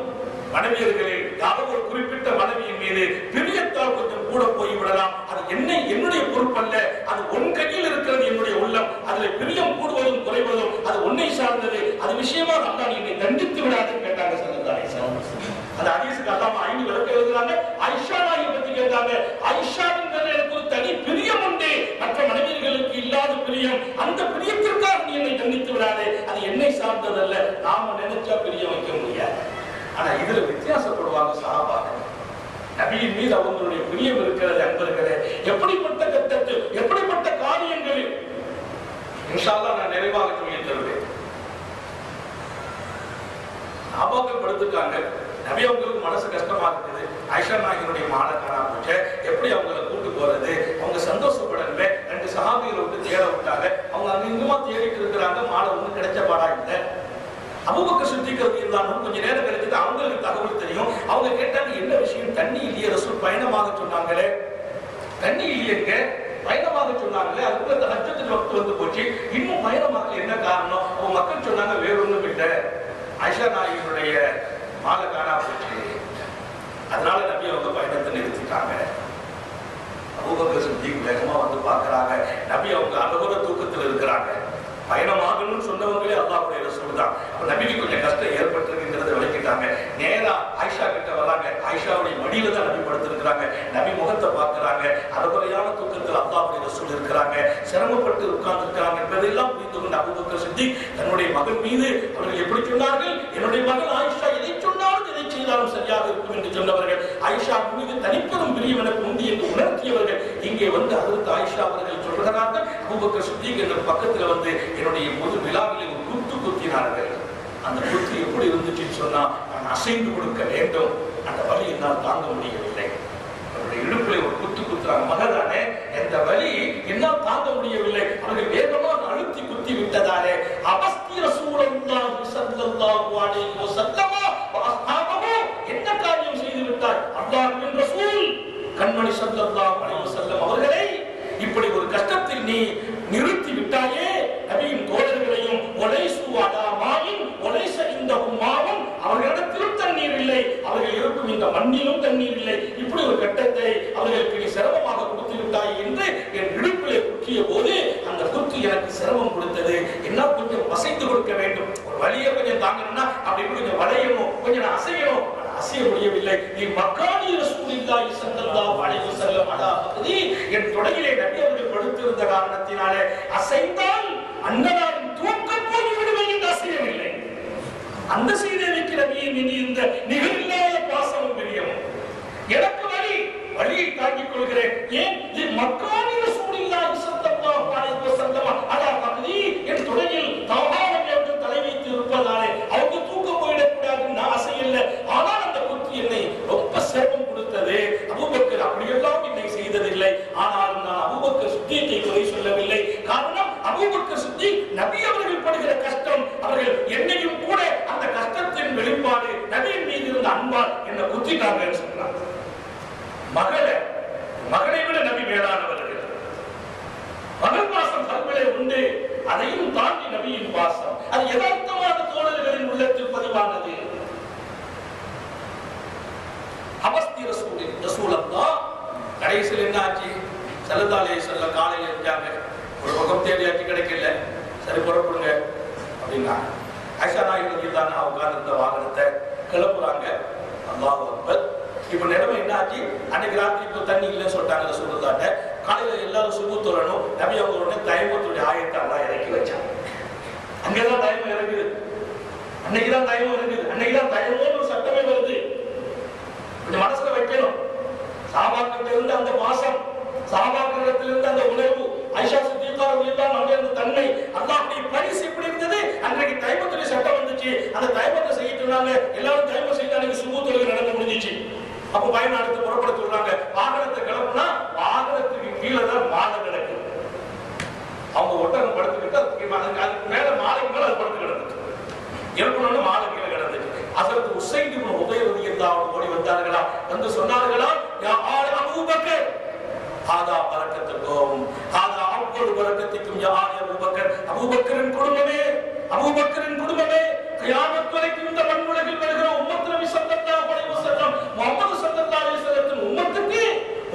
மனைவியர்களில் யாரோ ஒரு குறிப்பிட்ட மனைவியின் மீது பிரியத்தால் கொஞ்சம் கூட போய்விடலாம். அது என்னுடைய பொறுப்பல்ல, அது உன் கையில் இருக்கிறது என்னுடைய உள்ளம், அது அதில் பிரியம் கூடுவதும் குறைவதும் அது உன்னை சார்ந்தது, அது விஷயமா அல்லாஹ் என்னை தண்டித்து விடாதுன்னு கேட்டாங்க ஸல்லல்லாஹு அலைஹி வஸல்லம். அந்த ஹதீஸுக்கு அல்லாஹ் 5 விளக்கம் எழுதுறாங்க. ஆயிஷா நாயை பத்தி கேட்டாங்க. ஆயிஷாவின் எனக்கு ஒரு தனி பிரியம் உண்டு, மற்ற மனைவிகளுக்கு இல்லாத பிரியம், அந்த பிரியத்திற்காக நீ என்னை தண்டித்து விடாதே, அது என்னை சார்ந்ததல்ல, நாம நினைச்சா பிரியம் வைக்க முடியாது. ஆனா இதுல வித்தியாசப்படுவாங்க சஹாபாக்கள். நபியின் மீது அவங்களுடைய பிரியம் இருக்கிறது, அன்பு இருக்கிறது. எப்படிப்பட்ட கட்டத்தில், எப்படிப்பட்ட காரியங்களில் இன்ஷா அல்லாஹ் நான் நிறைவாக சொல்லி தருவேன். சஹாபாக்கள் படுத்துட்டாங்க. நபி அவங்களுக்கு மனசு கஷ்டமா இருக்குது. ஆயிஷா நாயகனுடைய மாலை காணாம போச்சு, எப்படி அவங்களை கூட்டு போறது? அவங்க சந்தோஷப்படவே 2 சஹாபிகளை விட்டு தேட விட்டாங்க. அவங்க அங்க இங்குமா தேடிட்டு இருக்கிறாங்க. மாலை ஒன்றும் கிடைச்ச பாடா இல்லை. அபூபக்கர் சித்திக் ரலியல்லாஹு கொஞ்ச நேரம் கழிச்சுட்டு அவங்களுக்கு தகவல் தெரியும். அவங்க கேட்டாங்க, என்ன விஷயம்? தண்ணி இல்லையே ரசூல், பயணமாக சொன்னாங்களே, தண்ணி இல்லையேங்க, பயணமாக சொன்னாங்களே, அதுக்குள்ள ஹஜ்ஜத்துல் வக்த் வந்து போச்சு, இன்னும் பயணமாக என்ன காரணம்? அவங்க மக்கள் சொன்னாங்க, வேற ஒண்ணும் இல்லை, ஆயிஷா நாயகனுடைய மாலை காணா போச்சு, அதனால நபி அவங்க பயணத்தை நிறுத்திட்டாங்க. அபூபக்கர் சித்திக் வேகமா வந்து பார்க்கறாங்க. நபி அவங்க அழகுற தூக்கத்தில் இருக்கிறாங்க. பயணமாகணும்னு சொன்னவங்களே அல்லாஹ்வுடைய ரசூல் தான். அப்ப நபிக்கு கொஞ்சம் கஷ்டம் ஏற்பட்டிருக்குங்கிறத விளக்கிட்டாங்க. நேரா ஆயிஷா கிட்ட வராங்க. ஆயிஷாவுடைய மடியில தான் நபி படுத்திருக்கிறாங்க. நபி முகத்தை பார்க்கறாங்க. அறகுறையான தூக்கத்தில் அல்லாஹ்வுடைய ரசூல் இருக்கிறாங்க. சிரமப்பட்டு உட்கார்ந்து இருக்கிறாங்க என்பதெல்லாம் புரிந்து கொண்ட அபூபக்கர் சித்திக் தன்னுடைய மகன் மீது அவர்கள் எப்படி சொன்னார்கள்? என்னுடைய மகன் ஆயிஷா எதை சொன்னாலும் எதை செய்தாலும் சரியாக இருக்கும் என்று சொன்னவர்கள். ஆயிஷா மீது தனிப்பெரும் பிரியம் எனக்கு உண்டு என்று உணர்த்தியவர்கள். இங்கே வந்து அதற்கு ஆயிஷா அவர்கள் சொல்கிறார்கள், அபூபக்கர் சித்திக் என்ற பக்கத்தில் வந்து என்னுடைய பொது விழாவில் ஒரு குத்து குத்தினார்கள். அந்த குத்து எப்படி இருந்துச்சுன்னு சொன்னா, நான் அசைந்து கொடுக்க வேண்டும், அந்த வலி என்னால் தாங்க முடியவில்லை. அவருடைய இடுப்பிலே ஒரு குத்து குத்துறாங்க. மகதானே, எந்த வலி என்னால் தாங்க முடியவில்லை. அவர்கள் வேகமாக அழுத்தி குத்தி விட்டதாலே அபஸ்தி ரசூலுல்லாஹி ஸல்லல்லாஹு அலைஹி வஸல்லம் வஅஸ்ஹாபஹு, என்ன காரியம் செய்து விட்டார்? அல்லாஹ்வின் ரசூல் கண்மணி ஸல்லல்லாஹு அலைஹி வஸல்லம் அவர்களை இப்படி ஒரு கஷ்டத்தில் நீ நிறுத்தி விட்டாயே. நபியின் தோழர்களையும் ஒலைசு அலாமாயின் ஒலைச இந்த உம்மாவும், அவர்களிடத்திலும் தண்ணீர் இல்லை, அவர்கள் இருக்கும் இந்த மண்ணிலும் தண்ணீர் இல்லை. இப்படி ஒரு கட்டத்தை அவர்களுக்கு நீ சிரமமாக கொடுத்து விட்டாய் என்று என் இடுப்பிலே குத்திய போது அந்த குத்து எனக்கு சிரமம் கொடுத்தது. என்ன கொஞ்சம் வசைத்து கொடுக்க வேண்டும், ஒரு வழியை கொஞ்சம் தாங்கணும்னா அப்படி கொஞ்சம் வளையணும், கொஞ்சம் அசையணும், அசைய முடியவில்லை. நீ மக்கானி ரசூலுல்லாஹி ஸல்லல்லாஹு அலைஹி வஸல்லம் அலா பகுதி என் தொடங்கிலே நபி அவர்கள் படுத்திருந்த காரணத்தினாலே அசைந்தால் அன்னதாரின் தூக்கம் போய்விடுமே என்று அசையவில்லை. அந்த சீதேவிக்கு நபியின் மீது இந்த நிகழில்லாத பாசமும் பிரியமும். எனக்கு வழியை தாங்கிக் கொள்கிறேன். ஏன்? மக்கானி ரசூலுல்லாஹி ஸல்லல்லாஹு அலைஹி வஸல்லம் அலா பகுதி என் தொடங்கில் தவறான தலை வைத்து இருப்பதாலே அவங்க தூக்கம் போயிடக்கூடாது, நான் அசையல்ல. ஆனால் அந்த குத்து என்னை ரொம்ப சிரமம் கொடுத்தது. அபூபக்கர் அப்படியெல்லாம் என்னை செய்ததில்லை. ஆனாலும் நான் அபூபக்கர் சித்திக்கை குறை சொல்லவில்லை. காரணம், அபூபக்கர் சித்திக் நபி அவர்கள் படுகிற கஷ்டம், அவர்கள் என்னையும் கூட அந்த கஷ்டத்தின் வெளிப்பாடு நபியின் மீது இருந்த அன்பால் என்னை குத்திட்டாங்கன்னு சொன்னாங்க. மகனை விட நபி மேலானவர்கள். மகன் பாசம் கல்விலே உண்டு, அதையும் தாண்டி நபியின் பாசம் அது யதார்த்தமான தோழர்களின் உள்ளத்தில் பதிவானது. அபஸ்தி ரசூலுல்லாஹ் கடைசியில் என்ன ஆச்சு? ஸல்லல்லாஹு அலைஹி வஸல்லம் காலையில் இருந்தாங்க. ஒரு பக்கம் தேடியாச்சு கிடைக்கல. சரி புறப்படுங்க அப்படின்னா ஆயிஷா நாயகி ரலியல்லாஹு உட்கார்ந்த வாகனத்தை கிளப்புறாங்க. அல்லாஹ் அக்பர். இப்ப நிலைமை என்ன ஆச்சு? அன்னைக்கு ராத்திரி இப்போ தண்ணி இல்லைன்னு சொல்லிட்டாங்க ரசூலுல்லாஹ்ட்ட. காலையில எல்லாரும் சுபு தொழணும். நபி அவங்க உடனே தயமத்துடைய ஆயத்தை அல்லாஹ் இறக்கி வச்சாங்க. அங்கதான் தயமம் இருக்குது. அன்னைக்குதான் தயமம் இருக்குது. அன்னைக்குதான் தயமோன்னு ஒரு சட்டமே வருது. கொஞ்சம் மனசுல வைக்கணும். சஹாபாக்கிட்ட இருந்து அந்த பாசம், சஹாபாக்களிடத்திலிருந்து அந்த உணர்வு, ஆயிஷா சித்திகா ரலியல்லாஹு அன்ஹா அந்த தன்மை, அல்லாஹ்வுடைய பரிசு எப்படி இருந்தது? அன்றைக்கு தயமத்துடைய சட்டம் வந்துச்சு. அந்த தயமத்தை செய்ய சொன்னாங்க. எல்லாரும் தயமம் செய்து அன்னைக்கு சுபு தொழுகை நடந்து முடிஞ்சிச்சு. அப்ப பயணம் அடுத்து புறப்பட சொல்றாங்க. வாகனத்தை கிளப்புனா வாகனத்துக்கு கீழே தான் மாலை கிடக்கு. அவங்க ஒட்டகம் படுத்துக்கிட்டு அதுக்கு மேல மாலைக்கு மேல அது படுத்து கிடந்துச்சு. இறக்கணும்னு மாலை கீழே கிடந்துச்சு. அதற்கு உசைத் இப்னு ஹுதைர் ரலியல்லாஹு ஓடி வந்தார்களா, வந்து சொன்னார்களா, யா ஆல அபூபக்கர் ஹாதா பரக்கத்துக்கும் ஹாதா அவ்வளவு பரக்கத்துக்கும் யா ஆல அபூபக்கர், அபூபக்கரின் குடும்பமே, அபூபக்கரின் குடும்பமே, கியாமத் வரைக்கும் இந்த மண்ணுலகில் வருகிற உம்மத் நபி ஸல்லல்லாஹு அலைஹி வஸல்லம் முஹம்மது ஸல்லல்லாஹு அலைஹி வஸல்லம் உம்மத்துக்கு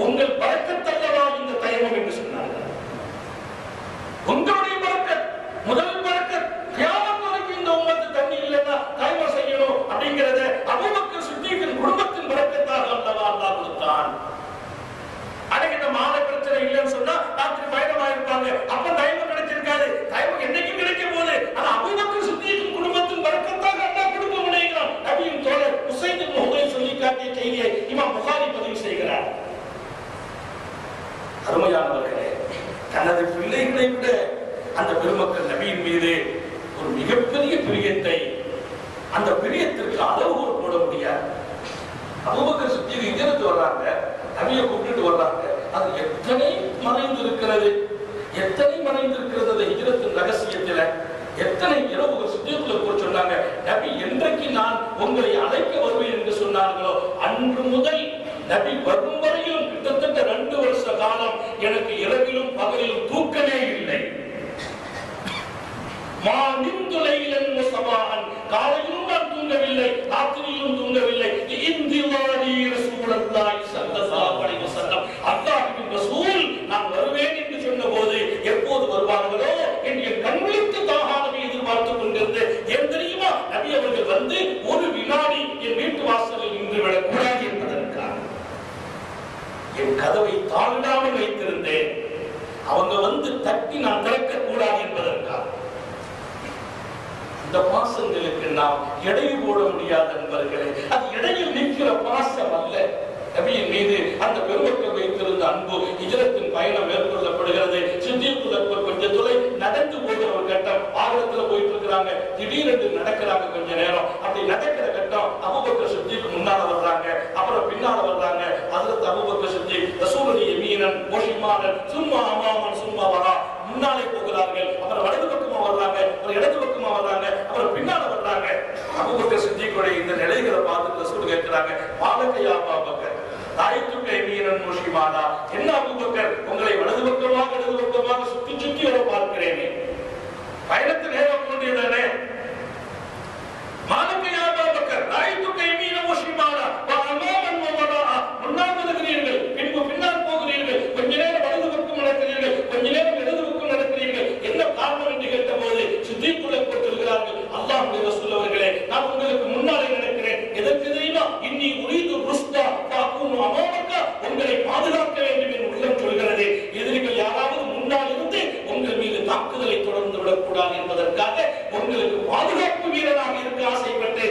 உங்கள் பரக்கத் அல்லவா இந்த தயமம் என்று சொன்னார்கள். உங்களுடைய பரக்கத் அருமையானவர்களே, தனது பிள்ளைகளை விட அந்த பெருமக்கள் நபியின் மீது ஒரு மிகப்பெரிய பிரியத்தை, அந்த பிரியத்திற்கு அளவு போட முடியாது. அபூபக்கர் சித்திக் ஹிஜ்ரத் வர்றாங்க, நபியை கூப்பிட்டு வர்றாங்க. அது எத்தனை மறைந்திருக்கிறது, எத்தனை மறைந்திருக்கிறது அந்த ஹிஜ்ரத்தின் ரகசியத்துல. எத்தனை இரவுகள் சித்தியத்துல கூட சொன்னாங்க, நபி என்றைக்கு நான் உங்களை அழைக்க வருவேன் என்று சொன்னார்களோ அன்று முதல் நபி வரும் வரையிலும் கிட்டத்தட்ட 2 வருஷ காலம் எனக்கு இரவிலும் பகலிலும் தூக்கமே இல்லை. காலையிலும் நான் தூங்கவில்லை, ராத்திரியிலும் தூங்கவில்லை. அல்லாஹ்வின் ரசூல் நான் வருவேன் என்று சொன்னபோது எப்போது வருவார்களோ என்று கண் விழித்து தாகானவை எதிர்பார்த்துக் கொண்டிருந்து, ஏன் தெரியுமா, நபி அவர்கள் வந்து ஒரு வினாடி என் வீட்டு வாசலில் நின்று விடக்கூடாது என்பதற்காக என் கதவை தாழ்டாமல் வைத்திருந்தேன். அவங்க வந்து தட்டி நான் திறக்கக்கூடாது என்பதற்காக. இந்த பாசங்களுக்கு நாம் எடை போட முடியாத நண்பர்களே. அது இடையில் நிற்கிற பாசம் அல்ல. நபியின் மீது அந்த பெருமக்கள் வைத்திருந்த அன்பு. ஹிஜ்ரத்தின் பயணம் மேற்கொள்ளப்படுகிறது. சித்திக்குல் அக்பர் கொஞ்ச தொலை நடந்து போகிற ஒரு கட்டம். வாகனத்துல போயிட்டு இருக்கிறாங்க, திடீரென்று நடக்கிறாங்க. கொஞ்ச நேரம் அப்படி நடக்கிற கட்டம். அபூபக்கர் சித்திக் முன்னால வர்றாங்க, அப்புறம் பின்னால வர்றாங்க. ஹஜ்ரத் அபூபக்கர் சித்திக் ரசூலுல்லாஹி யமீனன் வ ஷிமாலன் சும்மா அமாமன் சும்மா வரா, முன்னாலே போகிறார்கள். அப்புறம் வலது பக்கமா வர்றாங்க, அப்புறம் இடது பக்கமா வர்றாங்க, அப்புறம் பின்னால வர்றாங்க. அபூபக்கர் சித்திக்குடைய இந்த நிலைகளை பார்த்து ரசூல் கேட்கிறாங்க, பாலகையா அபூபக்கர் தாய்த்துக்கு யமீனன் வ ஷிமாலா, என்ன அபூபக்கர் உங்களை வலது பக்கமாக இடது பக்கமாக சுத்தி சுத்தி வர பார்க்கிறேனே, பயணத்து நேரம் கொண்டேதானே? மாலகையா அபூபக்கர் தாய்த்துக்கு யமீனன் வ ஷிமாலா வ அமாமன் வ வரா, முன்னால் வருகிறீர்கள், பின்பு பின்னால் போகிறீர்கள், கொஞ்ச நேரம் வலது பக்கம் நடக்கிறீர்கள், கொஞ்ச நேரம் இடது பக்கம் நடக்கிறீர்கள், என்ன காரணம் என்று கேட்டபோது சித்திக்குல் அக்பர் சொல்கிறார்கள், அல்லாஹ்வுடைய ரசூல் அவர்களே, நான் உங்களுக்கு முன்னாலே நடக்கிறேன். எதற்கு தெரியுமா? இன்னி உரீது ருஸ்தா ஃபஅகூனு அமாமக, உங்களை பாதுகாக்க வேண்டும் என்று உள்ளம் சொல்கிறது. எதிரிகள் யாராவது முன்னால் இருந்து உங்கள் மீது தாக்குதலை தொடர்ந்து விடக்கூடாது என்பதற்காக உங்களுக்கு பாதுகாப்பு வீரராக இருக்க ஆசைப்பட்டு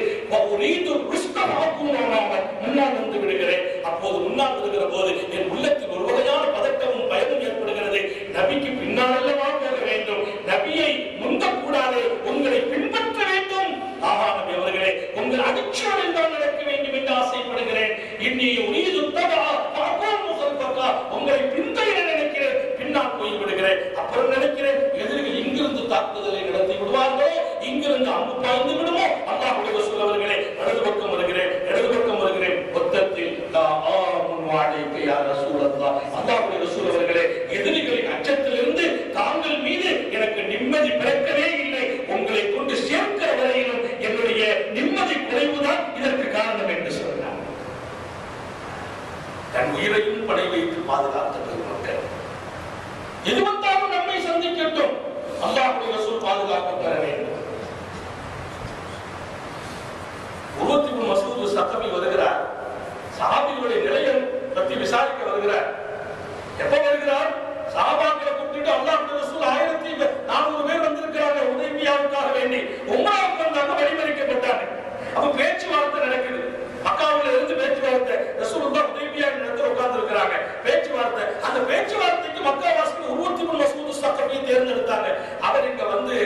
உரீது ருஸ்தா ஃபஅகூனு அமாமக, முன்னால் வந்து விடுகிறேன். அப்போது முன்னால் வருகிற போது என் உள்ளத்தில் ஒரு வகையான பதட்டமும் பயமும் ஏற்படுகிறது. நபிக்கு பின்னால் அல்லவா போக வேண்டும், நபியை முந்தக்கூடாது, உங்களை பின்பற்ற வேண்டும். ஆஹா நபி அவர்களே, உங்கள் அடிச்சுவடில் தான் நடக்க வேண்டும் என்று ஆசைப்படுகிறேன். இன்னி உரீது தபா ஃபஅகூனு கல்பகா, உங்களை பின்தொடர நினைக்கிறேன், பின்னால் போய் விடுகிறேன். அப்புறம் நினைக்கிறேன் எதிரிகள் இங்கிருந்து தாக்குதலை நடத்தி விடுவார்களோ, இங்கிருந்து அம்பு பாய்ந்து விடுமோ. அல்லாஹ்வுடைய ரசூல் அவர்களே, வலது பக்கம் வருகிறேன், இடது பக்கம் வருகிறேன். மொத்தத்தில் லா ஆமுன் அலைக யா ரசூலல்லாஹ், அல்லாஹ்வுடைய ரசூல் அவர்களே, எதிரிகளின் அச்சத்திலிருந்து தாங்கள் மீது எனக்கு நிம்மதி பிறக்கவே இல்லை. உங்களை கொண்டு சேர்க்கிற வரையிலும் என்னுடைய நிம்மதி குறைவுதான் இதற்கு காரணம் என்று சொன்னார். தன் உயிரையும் படை வைத்து பாதுகாத்த பெருமக்கள், எது வந்தாலும் நம்மை சந்திக்கட்டும், அல்லாஹ்வுடைய ரசூல் பாதுகாக்க பெற வேண்டும். உருவத்தி மசூத் சத்தமி வருகிறார், சஹாபிகளுடைய நிலையம் பற்றி விசாரிக்க வருகிறார். எப்ப வருகிறார்? சஹாபாக்களை கூப்பிட்டு அல்லாஹ்வுடைய ரசூல் 1400 பேர் வந்திருக்கிறாங்க உதைபியாவுக்காக வேண்டி. உம்ராவுக்கு வந்தாங்க, வழிமறிக்கப்பட்டாங்க. அப்ப பேச்சுவார்த்தை நடக்குது. மக்காவுல இருந்து பேச்சுவார்த்தை, ரசூலுல்லாஹ் உதைபியா இடத்துல உட்கார்ந்து இருக்கிறாங்க. பேச்சுவார்த்தை, அந்த பேச்சுவார்த்தைக்கு மக்காவாசிகள் உருவத்தி மசூத் சத்தமியை தேர்ந்தெடுத்தாங்க. அவர் இங்க வந்து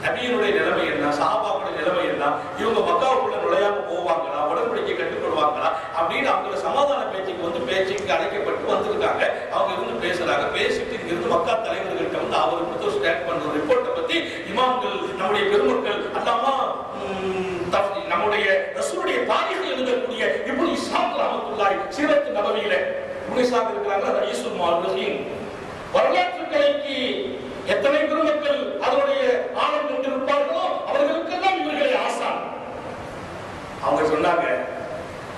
நபியினுடைய நிலைமை என்ன, சஹாபாக்களுடைய நிலைமை என்ன, இவங்க மக்காவுக்குள்ள நுழையாம போவாங்களா, உடன்படிக்கை கட்டுப்படுவாங்களா அப்படின்னு அவங்கள சமாதான பேச்சுக்கு வந்து பேச்சுக்கு அழைக்கப்பட்டு வந்திருக்காங்க. அவங்க இருந்து பேசுறாங்க. பேசிட்டு இங்கிருந்து மக்கா தலைவர்கள்ட்ட வந்து அவர் கொடுத்த ஒரு ஸ்டேட்மெண்ட், ஒரு ரிப்போர்ட்டை பத்தி இமாம்கள், நம்முடைய பெருமக்கள், அல்லாமா நம்முடைய ரசூலுடைய தாரீഖ் எழுதக்கூடிய இப்னு இஸ்ஹாக் ரஹ்மத்துல்லாஹி சீரத் நபவியில இப்னு இஸ்ஹாக் இருக்கிறாங்க, ரயீசுல் முஅர்ரிഖீன். வரலாற்று கலைக்கு எத்தனை பெருமக்கள் அதனுடைய ஆழம் கொண்டிருப்பார்களோ அவர்களுக்கெல்லாம் இவர்களை ஆசான். அவங்க சொன்னாங்க,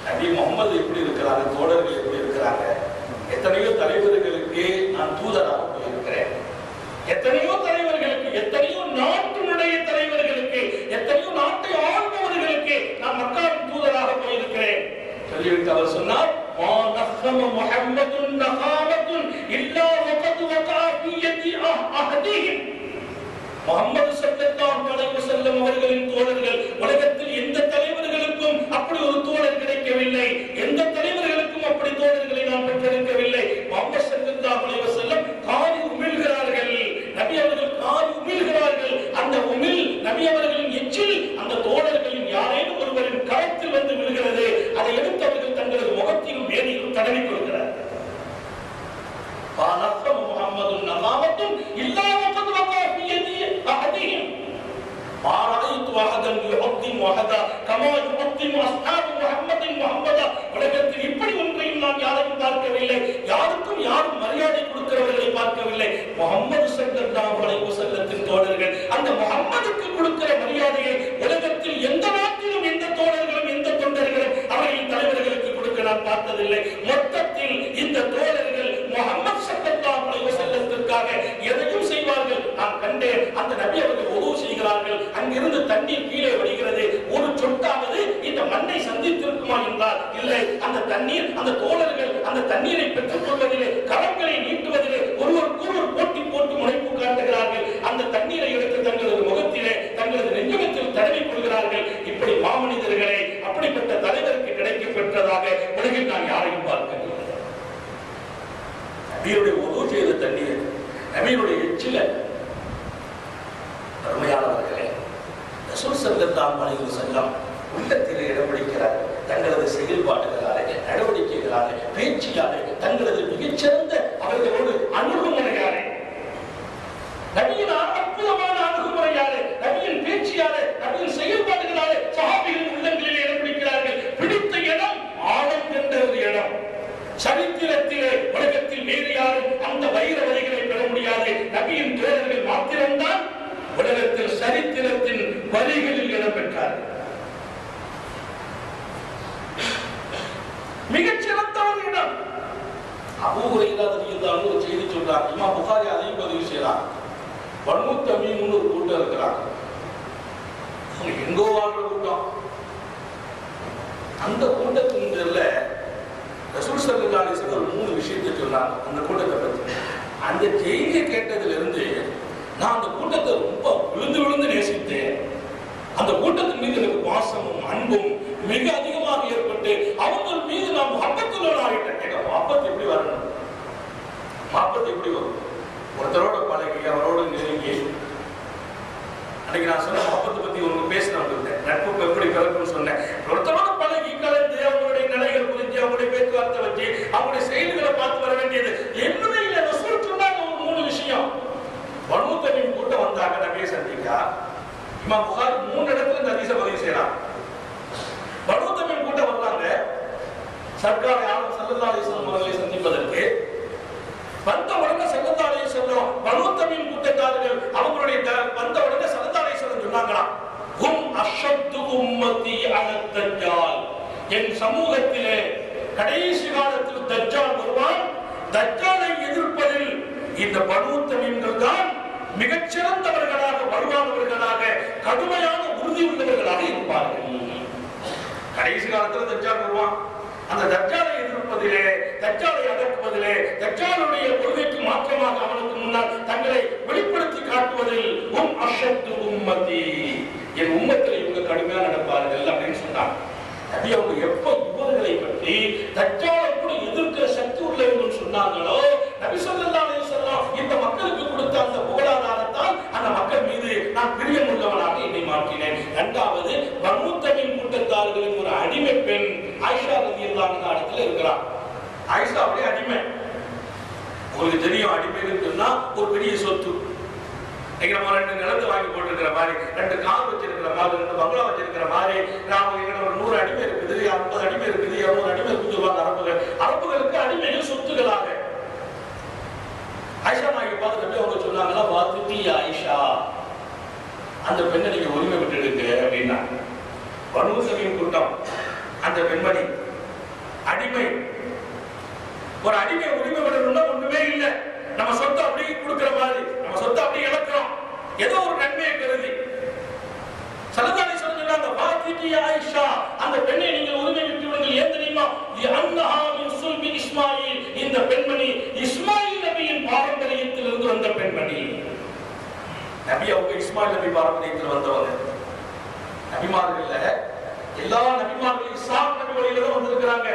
நபி முகமது எப்படி இருக்கிறாங்க, தோழர்கள் எப்படி இருக்கிறாங்க, எத்தனையோ தலைவர்களுக்கு நான் தூதராக போயிருக்கிறேன், எத்தனையோ தலைவர்களுக்கு, எத்தனையோ நாட்டினுடைய தலைவர்களுக்கு, எத்தனையோ நாட்டை ஆள்பவர்களுக்கு நான் மக்காவின் தூதராக போயிருக்கிறேன் சொல்லிவிட்டு அவர் சொன்னார், முஹம்மதுன் நஹாமத்துன் இல்லா வகத் வகா ஃபீ யதி அஹதிஹிம். முஹம்மது ஸல்லல்லாஹு அலைஹி வஸல்லம் அவர்களின் தோழர்கள் உலகத்தில் எந்த தலைவர்களுக்கும் அப்படி ஒரு தோழர் கிடைக்கவில்லை, எந்த தலைவர்களுக்கும் அப்படி தோழர்களை நாம் பெற்றெடுக்கவில்லை. முஹம்மது ஸல்லல்லாஹு முஹம்மது ஸல்லல்லாஹு அலைஹி வஸல்லத்தின் தோழர்கள். அந்த முஹம்மதுக்கு கொடுக்கிற மரியாதையை உலகத்தில் எந்த நாட்டிலும் எந்த தோழர்களும் எந்த தொண்டர்களும் அவர்களின் தலைவர்களுக்கு கொடுக்க நான் பார்த்ததில்லை. மொத்தத்தில் இந்த தோழர்கள் முஹம்மது ஸல்லல்லாஹு அலைஹி வஸல்லத்திற்காக எதையும் செய்வார்கள். நான் கண்டேன், அந்த நபி அவர்கள் உதவு செய்கிறார்கள், அங்கிருந்து தண்ணீர் கீழே வடிகிறது, ஒரு சொட்டாவது இந்த மண்ணை சந்தித்திருக்குமா என்றால் இல்லை. அந்த தண்ணீர், அந்த தோழர்கள் அந்த தண்ணீரை பெற்றுக் கொள்வதிலே, கரங்களை நீட்டுவதிலே ஒருவருக்கொருவர் போட்டி போட்டு முனைப்பு காட்டுகிறார்கள். அந்த தண்ணீரை எடுத்து தங்களது முகத்திலே, தங்களது நெஞ்சகத்தில் தடவிக் கொள்கிறார்கள். இப்படி மாமனிதர்களை அப்படிப்பட்ட தலைவருக்கு கிடைக்க பெற்றதாக உலகில் நான் யாரையும் பார்க்கவில்லை. நபியுடைய உதவு செய்த தண்ணீர், நபியுடைய எச்சில அருமையானவர்களே, ரசூல் ஸல்லல்லாஹு அலைஹி வஸல்லம் உள்ளத்திலே இடம் பிடிக்கிறார். தங்களது செயல்பாடுகளாலே, நடவடிக்கைகளாலே, பேச்சியாலே, தங்களது மிகச்சிறந்த அவர்களோடு அணுகுமுறையாலே, நபியின் அற்புதமான அணுகுமுறையாலே, நபியின் பேச்சியாலே, நபியின் செயல்பாடுகளாலே சஹாபிகளின் உள்ளங்களிலே இடம் பிடிக்கிறார்கள். பிடித்த இடம் ஆழம் என்ற ஒரு இடம். சரித்திரத்திலே உலகத்தில் வேறு யாரும் அந்த வைர வரிகளை பெற முடியாது. நபியின் தோழர்கள் மாத்திரம்தான் உலகத்தில் சரித்திரத்தின் வரிகளில் இடம்பெற்றார்கள். மிகச்சிறந்த ஒரு இடம். அபூ ஹுரைரா ரலியல்லாஹு அன்ஹு ஒரு செய்தி சொல்றார். இமாம் புகாரி அதையும் பதிவு செய்றார். பனு தமீம்னு ஒரு கூட்டம் இருக்கிறாங்க. அவங்க எங்கோ வாழ்ற கூட்டம். அந்த கூட்டத்தின் பேர்ல ரசூல் ஸல்லல்லாஹு அலைஹி வஸல்லம் 3 விஷயத்தை சொன்னாங்க அந்த கூட்டத்தை பத்தி. அந்த செய்தியை கேட்டதிலிருந்து நான் அந்த கூட்டத்தை ரொம்ப விழுந்து விழுந்து நேசித்தேன். அந்த கூட்டத்தின் மீது எனக்கு பாசமும் அன்பும் மிக அதிகமாக ஏற்பட்டு அவங்க மீது நான் முஹப்பத்துள்ளவன் ஆகிட்டேன். எங்க முஹப்பத் எப்படி வரணும்? முஹப்பத் எப்படி வரும்? ஒருத்தரோட பழகி, அவரோட நெருங்கி, அன்னைக்கு நான் சொன்ன முஹப்பத்தை பத்தி உங்களுக்கு பேசினேன். நட்பு எப்படி பிறக்கும்னு சொன்னேன். ஒருத்தரோட பழகி கலந்து அவங்களுடைய நிலைகள் புரிஞ்சு, அவங்களுடைய பேச்சுவார்த்தை வச்சு, அவங்களுடைய செயல்களை பார்த்து வர வேண்டியது என்னுடைய இல்லை. ரசூல் சொன்னாங்க ஒரு 3 விஷயம். பனு தமீம் கூட்டம் வந்தாங்க நபியை சந்திக்க. இமாம் புகாரி 3 இடத்துல இந்த ஹதீஸை பதிவு செய்றாங்க. பனு தமீம் கூட்டம் வந்தாங்க சர்க்கார் ஆலம் ஸல்லல்லாஹு அலைஹி வஸல்லம் அவர்களை சந்திப்பதற்கு. வந்த உடனே ஸல்லல்லாஹு அலைஹி வஸல்லம் பனு தமீம் கூட்டத்தார்கள் அவங்களுடைய வந்த உடனே ஸல்லல்லாஹு அலைஹி வஸல்லம் சொன்னாங்களாம், ஹும் அஷத்து உம்மதி அல தஜ்ஜால். என் சமூகத்திலே கடைசி காலத்தில் தஜ்ஜால் வருவான். தஜ்ஜாலை எதிர்ப்பதில் இந்த பனு தமீம்கள் தான் மிகச்சிறந்தவர்களாக, வருவானவர்களாக, கடுமையான உறுதி உள்ளவர்களாக இருப்பார்கள். கடைசி காலத்தில் தஜ்ஜால் வருவான். அந்த தஜ்ஜாலை எதிர்ப்பதிலே, தஜ்ஜாலை அடக்குவதிலே, தஜ்ஜாலுடைய கொள்கைக்கு மாற்றமாக அவனுக்கு முன்னால் தங்களை வெளிப்படுத்தி காட்டுவதில் உம் அஷத்து உம்மதி, என் உம்மத்தில் இவங்க கடுமையா நடப்பார்கள் அப்படின்னு சொன்னாங்க. நபி அவங்க எப்ப இவர்களை பற்றி தஜ்ஜாலை கூட எதிர்க்கிற சக்தி உள்ளவர்கள் சொன்னாங்களோ, நபி ஸல்லல்லாஹு அலைஹி வஸல்லம் இந்த மக்களுக்கு கொடுத்த அந்த புகழாதாரத்தால் அந்த மக்கள் மீது நான் பிரியம் உள்ளவனாக என்னை மாற்றினேன். இரண்டாவது, பனு தமீம் கூட்டத்தார்களின் ஒரு அடிமை பெண் ஆயிஷா ரலியல்லாஹு அன்ஹா இடத்துல இருக்கிறார். ஆயிஷா அப்படியே அடிமை. உங்களுக்கு தெரியும், அடிமைன்னு சொன்னா ஒரு பெரிய சொத்து. நம்ம 2 நிலத்தை வாங்கி போட்டிருக்கிற மாதிரி, 2 கார் வச்சிருக்கிற மாதிரி, 2 பங்களா வச்சிருக்கிற மாதிரி, நாம எங்கிட்ட ஒரு 100 அடிமை இருக்குது, 50 அடிமை இருக்குது, 200 அடிமை இருக்குது சொல்லுவாங்க அரபுகள். அரபுகளுக்கு அடிமைகள் சொத்துகளாக. ஆயிஷா நாயகி பார்த்துட்டு அவங்க சொன்னாங்களா, வாத்துட்டி ஆயிஷா, அந்த பெண்ணை நீங்க உரிமை விட்டுடுங்க அப்படின்னா. பனு தமீம் கூட்டம் அந்த பெண்மணி அடிமை. ஒரு அடிமை உரிமை விடணும்னா ஒண்ணுமே இல்லை. நம்ம சொத்தை அப்படியே கொடுக்கிற மாதிரி, நம்ம சொத்தை அப்படியே இழக்கிறோம் ஏதோ ஒரு நன்மையை கருதி. ஸல்லல்லாஹு அலைஹி வஸல்லம் சொன்னாங்க, வாத்திகி ஆயிஷா, அந்த பெண்ணை நீங்கள் உரிமை விட்டு விடுங்கள். ஏன் தெரியுமா? அன்னஹா மின் சுல்பி இஸ்மாயில், இந்த பெண்மணி இஸ்மாயில் நபியின் பாரம்பரியத்தில் இருந்து வந்த பெண்மணி. நபி அவங்க இஸ்மாயில் நபி பாரம்பரியத்தில் வந்தவங்க. நபிமார்கள்ல எல்லா நபிமார்களும் இஸ்ஹாக் நபி வழியில தான் வந்திருக்கிறாங்க.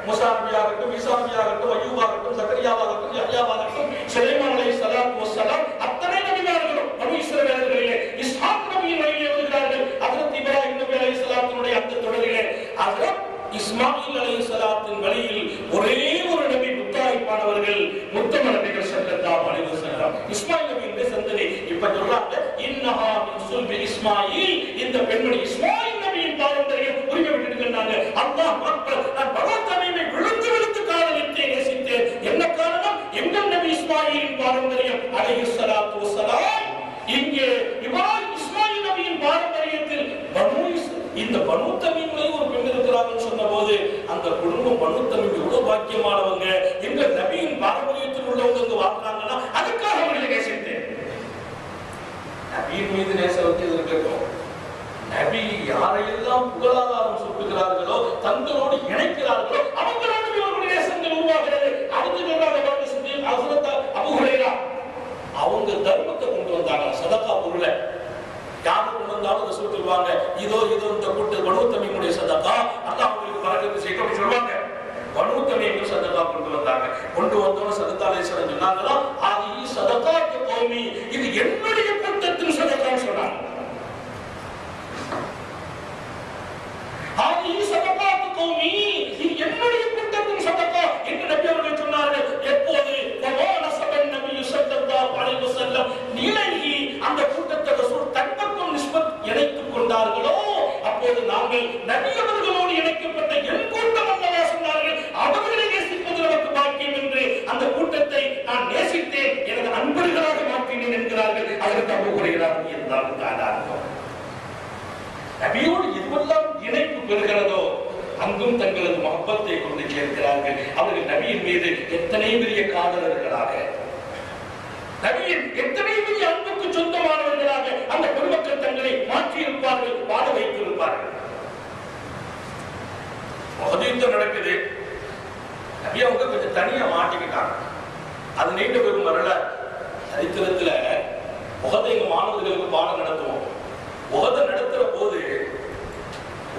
மூசா நபியாகட்டும், ஈசா நபியாகட்டும், அய்யூபாகட்டும், சக்கரியாவாகட்டும், யஹ்யாவாகட்டும், சுலைமான் அலைஹிஸ்ஸலாத்து வஸ்ஸலாம், அத்தனை நபிமார்களும் பனு இஸ்ரவேலர்களிலே இஸ்ஹாக் நபியின் வழியிலே வருகிறார்கள். ஹஜ்ரத் இப்ராஹிம் நபி அலைஹிஸ்ஸலாத்தினுடைய அந்த தொடரிலே ஹஜ்ரத் இஸ்மாயில் அலைஹிஸ்ஸலாத்தின் வழியில் ஒரே ஒரு நபி முத்தாய்ப்பானவர்கள் முத்தம நபிகள் ஸல்லல்லாஹு அலைஹி வஸல்லம், இஸ்மாயில் நபியின் சந்ததி. இப்ப சொல்றாங்க, இன்னஹா மின் சுல்பி இஸ்மாயில், இந்த பெண்மணி இஸ்மாயில் நபியின் பாரம்பரியம், உரிமை விட்டுடுங்கன்னாங்க. அல்லாஹ் அக்பர். நான் பனு தமீமை விழுந்து விழுந்து காதலித்தேன், நேசித்தேன். என்ன காரணம்? எங்கள் நபி இஸ்மாயிலின் பாரம்பரியம். அலைஹி அந்த குடும்பம் பனு தமீம் எவ்வளவு பாக்கியமானவங்க, எங்க நபியின் பாரம்பரியத்தில் உள்ளவங்க வாழ்றாங்கன்னா அதுக்காக அவர்களை நேசித்தேன். நபியின் மீது நேசம் வச்சது இருக்கட்டும், நபி யாரையெல்லாம் புகழாதாரம் சுட்டுகிறார்களோ, தங்களோடு இணைக்கிறார்களோ, அவங்களோடு இவர்களுடைய நேசங்கள் உருவாகிறது. அடுத்து சொல்றாங்க அபூ ஹுரைரா, அவங்க தர்மத்தை கொண்டு வந்தாங்க, சதகா பொருளை. யாரு கொண்டு வந்தாலும் ரசூல் சொல்வாங்க, இதோ இதோ இந்த கூட்டு பனு தமீமுடைய சதகா, அல்லாஹ் உங்களுக்கு பரக்கத்து செய்யணும் சொல்லுவாங்க. பனு தமீம் சதகா கொண்டு வந்தாங்க. கொண்டு வந்தோன்னு ஸல்லல்லாஹு அலைஹி வஸல்லம் சொன்னாங்களா, ஆதி சதகாத்து கௌமி, இது என்னுடைய கூட்டத்தின் சதகான்னு சொன்னாங்க. ஆதி சதகாத்து கௌமி, இது என்னுடைய கூட்டத்தின் சதகா என்று நபி அவர்கள் சொன்னார்கள். எப்போது வவானஸபன் நபி ஸல்லல்லாஹு அலைஹி வஸல்லம் நிலைஹி, அந்த கூட்டத்தை ரசூல் தன்பக்கம் நிஸ்பத் இணைத்துக் கொண்டார்களோ, அப்போது நாங்கள் நபி அவர்களோடு இணைக்கப்பட்ட என் கூட்டம் அல்லவா சொன்னார்கள். அவர்களை நேசிப்பது நமக்கு பாக்கியம் என்று அந்த கூட்டத்தை நான் நேசித்தேன், எனது அன்பர்களாக மாற்றினேன் என்கிறார்கள். அதற்கு அபூ ஹுரைரா ரலியல்லாஹு தஆலா அன்ஹு. நபியோடு எதுவெல்லாம் இணைப்பு பெறுகிறதோ அங்கும் தங்களது மஹப்பத்தை கொண்டு சேர்க்கிறார்கள். அவர்கள் நபியின் மீது எத்தனை பெரிய காதலர்களாக, நபியின் எத்தனை பெரிய அன்புக்கு சொந்தமானவர்களாக அந்த பெருமக்கள் தங்களை மாற்றியிருப்பார்கள், வாழ வைத்திருப்பார்கள். யுத்தம் நடக்குது, நபி அவங்க கொஞ்சம் தனியா மாட்டிக்கிட்டாங்க. அது நீண்ட பெரும் வரலாறு. சரித்திரத்துல உஹதை எங்க மாணவர்களுக்கு பாடம் நடத்துவோம். உஹதை நடத்துற போது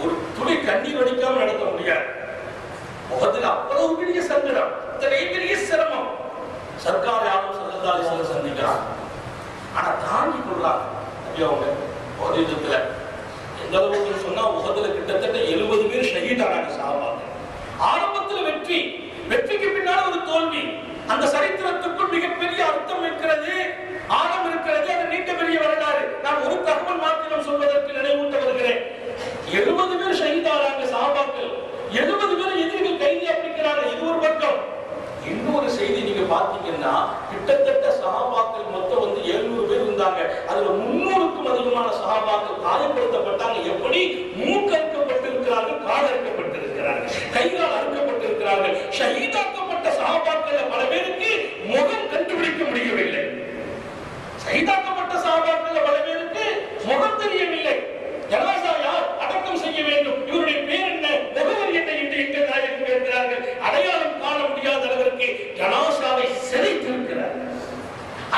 ஒரு துளி கண்ணீர் வடிக்காம நடத்த முடியாது. உஹதில் அவ்வளவு பெரிய சங்கடம், அத்தனை பெரிய சிரமம். சர்க்கார் ஆலம் ஸல்லல்லாஹு அலைஹி வஸல்லம் சந்திக்கிறான். ஆனா தாங்கி கொள்றாங்க நபி அவங்க. உஹது யுத்தத்துல எந்த அளவுக்கு சொன்னா, உஹதுல கிட்டத்தட்ட 70 பேர் ஷஹீதானாங்க சஹாபாக்கள். ஆரம்பத்துல வெற்றி, வெற்றிக்கு பின்னால் ஒரு தோல்வி. அந்த சரித்திரத்துக்குள் மிகப்பெரிய அர்த்தம் இருக்கிறது, ஆழம் இருக்கிறது. அது நீண்ட பெரிய வரலாறு. நான் ஒரு தகவல் மாத்திரம் சொல்வதற்கு நினைவூட்ட வருகிறேன். 70 பேர் ஷஹீதானாங்க சஹாபாக்கள். 70 பேர் எதிரிகள் கைதியா பிடிக்கிறாங்க. இது ஒரு பக்கம். இன்னொரு செய்தி நீங்க பாத்தீங்கன்னா, கிட்டத்தட்ட சஹாபாக்கள் மொத்தம் 700 பேர் இருந்தாங்க. அதுல 300க்கும் அதிகமான சஹாபாக்கள் காயப்படுத்தப்பட்டாங்க. எப்படி? மூக்கறுக்கப்பட்டிருக்கிறார்கள், கால் அறுக்கப்பட்டிருக்கிறார்கள், கைகால் அறுக்கப்பட்டிருக்கிறார்கள். ஷஹீதாக்கப்பட்ட சஹாபாக்கள் பல பேருக்கு முகம் கண்டுபிடிக்க முடியவில்லை. ஷஹீதாக்கப்பட்ட சஹாபாக்கள் பல பேருக்கு முகம் தெரியவில்லை. ஜனாஸா யார் அடக்கம் செய்ய வேண்டும், இவருடைய பேர் என்ன, முகவரி என்ன என்று எங்கள் நாயகம் கேட்கிறார்கள். அடையாளம் காண முடியாத அளவிற்கு ஜனாஸாவை சிதைத்திருக்கிறார்கள்.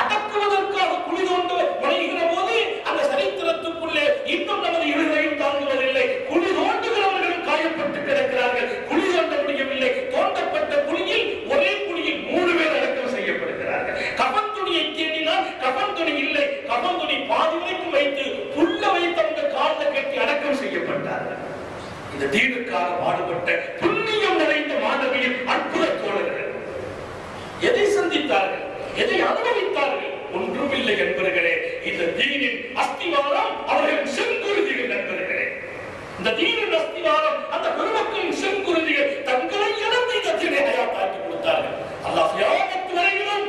அடக்குவதற்காக குழி தோண்ட முனைகிற போது அந்த சரித்திரத்துக்குள்ளே இன்னும் நமது இருதயம் தாங்குவதில்லை. குழி தோண்டுகிறவர்களும் காயப்பட்டு கிடக்கிறார்கள். குழி தோண்ட முடியவில்லை. தோண்டப்பட்ட குழியில், ஒரே குழியில் 3 பேர் அடக்கம் செய்யப்படுகிறார்கள். கஃன் துணியை தேடினால் கஃன் துணி இல்லை. கஃன் துணி பாதி வரைக்கும் வைத்து புல்ல வைத்து அவங்க காலில் கட்டி அடக்கம் செய்யப்பட்டார்கள். இந்த தீனுக்காக பாடுபட்ட புண்ணியம் நிறைந்த மாணவியின் அற்புத தோழர்கள் எதை சந்தித்தார்கள், எதை அனுபவித்தார்கள்? ஒன்றுமில்லை நண்பர்களே. இந்த தீனின் அஸ்திவாரம் அவர்களின் செங்குருதிகள் நண்பர்களே. இந்த தீனின் அஸ்திவாரம் அந்த பெருமக்களின் செங்குருதிகள் தங்களை இழந்து இந்த தீனை ஹயாத்தாக்கி கொடுத்தார்கள். அல்லாஹ் கியாமத் வரையிலும்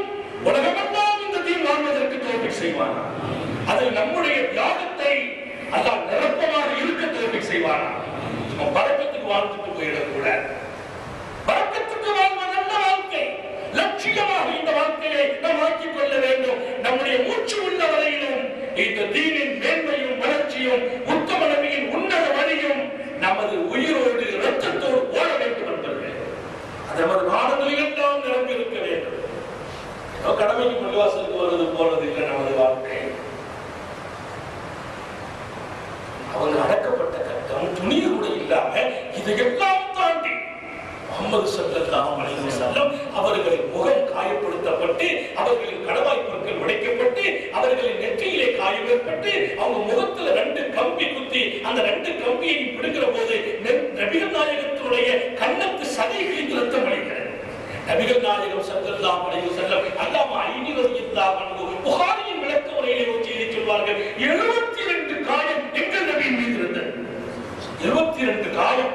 உலகமெல்லாம் இந்த தீன் வாழ்வதற்கு தௌஃபீக் செய்வானா? அதில் நம்முடைய தியாகத்தை அல்லாஹ் நிரப்பமாக இருக்க தௌஃபீக் செய்வானா? பரக்கத்துக்கு வாழ்ந்துட்டு போயிடக்கூடாது. பரக்கத்துக்கு வாழ்வது நல்ல வாழ்க்கை. லட்சியமாக இந்த வாழ்க்கையை நாம் ஆக்கிக் கொள்ள வேண்டும். நம்முடைய மூச்சு உள்ள வரையிலும் இந்த தீனின் மேன்மையும் வளர்ச்சியும் உத்தம நபியின் உன்னத வழியும் நமது உயிரோடு இரத்தத்தோடு ஓட வேண்டும் என்பது நமது நாடுகளில் எல்லாம் நிரம்பி இருக்க வேண்டும். கடமைக்கு பள்ளிவாசலுக்கு வருவது போறது இல்லை நமது வாழ்க்கை. அவங்க அடக்கப்பட்ட கட்டம் துணிய கூட இல்லாம இதையெல்லாம் தாண்டி முஹம்மது ஸல்லல்லாஹு அலைஹி வஸல்லம் அவர்களின் முகம் காயப்படுத்தப்பட்டு, அவர்களின் கடவாய் பொருட்கள் உடைக்கப்பட்டு, அவர்களின் நெற்றியிலே காயம் ஏற்பட்டு, அவங்க முகத்துல 2 கம்பி குத்தி அந்த 2 கம்பியை பிடுங்கிற போது நபிகள் நாயகத்தினுடைய கன்னத்து சதைகளில் ரத்தம் வழிகிறது. நபிகள் நாயகம் ஸல்லல்லாஹு அலைஹி வஸல்லம் அல்லாஹ் ஐனி ரலியல்லாஹு அன்ஹு புகாரியின் விளக்க உரையிலே ஒரு செய்தி சொல்வார்கள். 72 காயம் எங்கள் நபியின் மீது இருந்தது. 72 காயம்.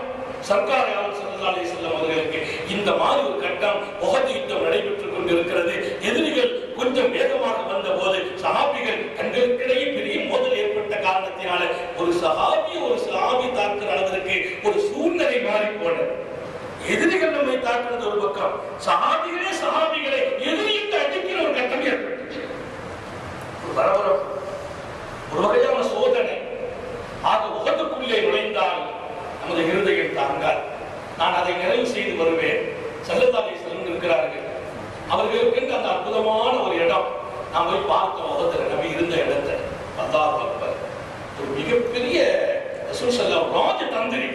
சர்க்கார் ஆலம் ஸல்லல்லாஹு அலைஹி வஸல்லம் அவர்களுக்கு இந்த மாதிரி ஒரு கட்டம் உஹது யுத்தம் நடைபெற்றுக் கொண்டிருக்கிறது. எதிரிகள் கொஞ்சம் வேகமாக வந்த போது சஹாபிகள் தங்களுக்கிடையே பெரிய மோதல் ஏற்பட்ட காரணத்தினால ஒரு சஹாபி தாக்குற அளவிற்கு ஒரு சூழ்நிலை மாறி போனது. எதிரிகள் நம்மை தாக்குறது ஒரு பக்கம், சஹாபிகளை எதிரிட்டு அடிக்கிற ஒரு கட்டம் ஏற்பட்டுச்சு. ஒரு பரபரப்பு, ஒரு வகையான சோதனை. ஆக உஹதுக்குள்ளே நுழைந்தால் நமது இருதயம் தாங்கால். நான் அதை நிறைவு செய்து வருவேன். ஸல்லல்லாஹு அலைஹி வஸல்லம் இருக்கிறார்கள், அவர்களுக்கு அந்த அற்புதமான ஒரு இடம். நாம் போய் பார்த்தோம் உஹதுல நபி இருந்த இடத்தை. அல்லாஹ் அக்பர். ஒரு மிகப்பெரிய ரசூல் ஸல்லல்லாஹு ராஜதந்திரி,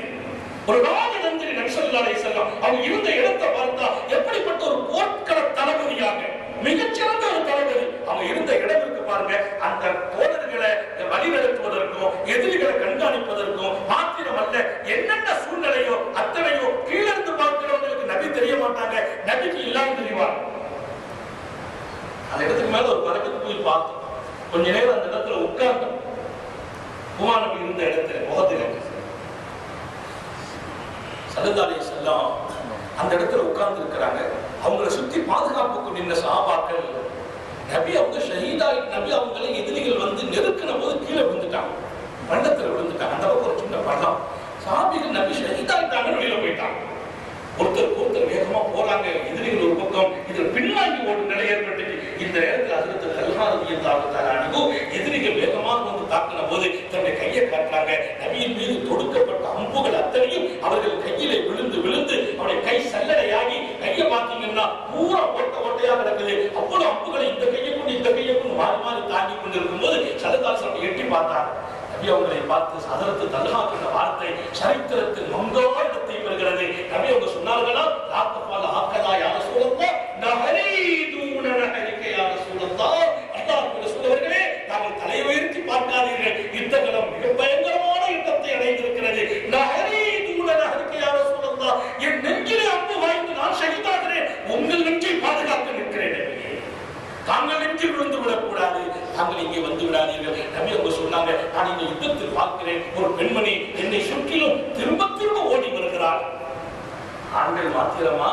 ஒரு ராஜதந்திரி நபி ஸல்லல்லாஹு அலைஹி வஸல்லம் அவங்க இருந்த இடத்தை பார்த்தா எப்படிப்பட்ட ஒரு போர்க்கள தளபதியாக, மிகச்சிறந்த ஒரு தளபதி. அவங்க இருந்த இடம் இருக்கு பாருங்க, அந்த தோழர்களை வழிநடத்துவதற்கும் எதிரிகளை கண்காணிப்பதற்கும் மாத்திரம் அல்ல, என்னென்ன சூழ்நிலையோ அத்தனையோ கீழிருந்து பார்க்கிறவங்களுக்கு நபி தெரிய மாட்டாங்க, நபிக்கு இல்லாம தெரிவாங்க. அந்த இடத்துக்கு மேல ஒரு பறக்கத்து போய் பார்த்தோம். கொஞ்ச நேரம் அந்த இடத்துல உட்கார்ந்தோம். உமர் நபி இருந்த இடத்துல உஹதுல ஸல்லல்லாஹு அலைஹி வஸல்லம் அந்த இடத்துல உட்கார்ந்து இருக்கிறாங்க. அவங்களை சுத்தி பாதுகாப்புக்கு நின்ற சஹாபாக்கள், நபி அவங்க ஷஹீதாய், நபி அவங்களை எதிரிகள் வந்து நெருக்கின போது கீழே விழுந்துட்டாங்க, பள்ளத்துல விழுந்துட்டாங்க. அந்த அளவுக்கு ஒரு சின்ன பள்ளம். சஹாபிகள் நபி ஷஹீதாயிட்டாங்க, வெளியில போயிட்டாங்க. ஒருத்தர் வேகமா போறாங்க, எதிரிகள் ஒரு பக்கம், இதுல பின்வாங்கி ஓடும் நிலை ஏற்பட்டுச்சு. இந்த நேரத்தில் ஹஜ்ரத் தல்ஹா ரலியல்லாஹு தஆலா அன்ஹு எதிரிகள் வேகமாக வந்து தாக்கின போது தன்னுடைய கையை காட்டுறாங்க. நபியின் மீது தொடுக்கப்பட்ட அம்புகள் அத்தனையும் அவர்கள் கையிலே விழுந்து அவருடைய கை சல்லடையாகி, கையை பார்த்தீங்கன்னா பூரா ஓட்டையா கிடக்குது. அவ்வளவு அம்புகளை இந்த கையை கொண்டு மாறி தாங்கி கொண்டு இருக்கும் போது ஸல்லல்லாஹு அலைஹி வஸல்லம் எட்டி பார்த்தாங்க. நபி அவங்களை பார்த்து ஹஜ்ரத் தல்ஹா என்ற வார்த்தை சரித்திரத்தில் மங்காத இடத்தை பெறுகிறது. நபி அவங்க சொன்னார்களா, லாத்தபால ஆக்கதா யா ரசூலல்லாஹ், நஹரீதுன நஹரிக யா ரசூலல்லாஹ். அல்லாஹ்வுடைய ரசூலவர்களே, தாங்கள் தலை உயர்த்தி பார்க்காதீர்கள், யுத்தகளம் மிக பயங்கரமான யுத்தத்தை அடைந்திருக்கிறது. நஹரீதுன நஹரிக யா ரசூலல்லாஹ், என் நெஞ்சிலே அம்பு வாய்ந்து நான் ஷஹீதாகிறேன், உங்கள் நெஞ்சை பாதுகாக்க நிற்கிறேன். தாங்கள் நெஞ்சு விழுந்து விடக்கூடாது, தாங்கள் இங்கே வந்து விடாதீர்கள். நபி அவங்க சொன்னாங்க, நான் இந்த யுத்தத்தில் பார்க்கிறேன், ஒரு பெண்மணி என்னை சுற்றிலும் திரும்ப ஓடி வருகிறார். ஆண்கள் மாத்திரமா,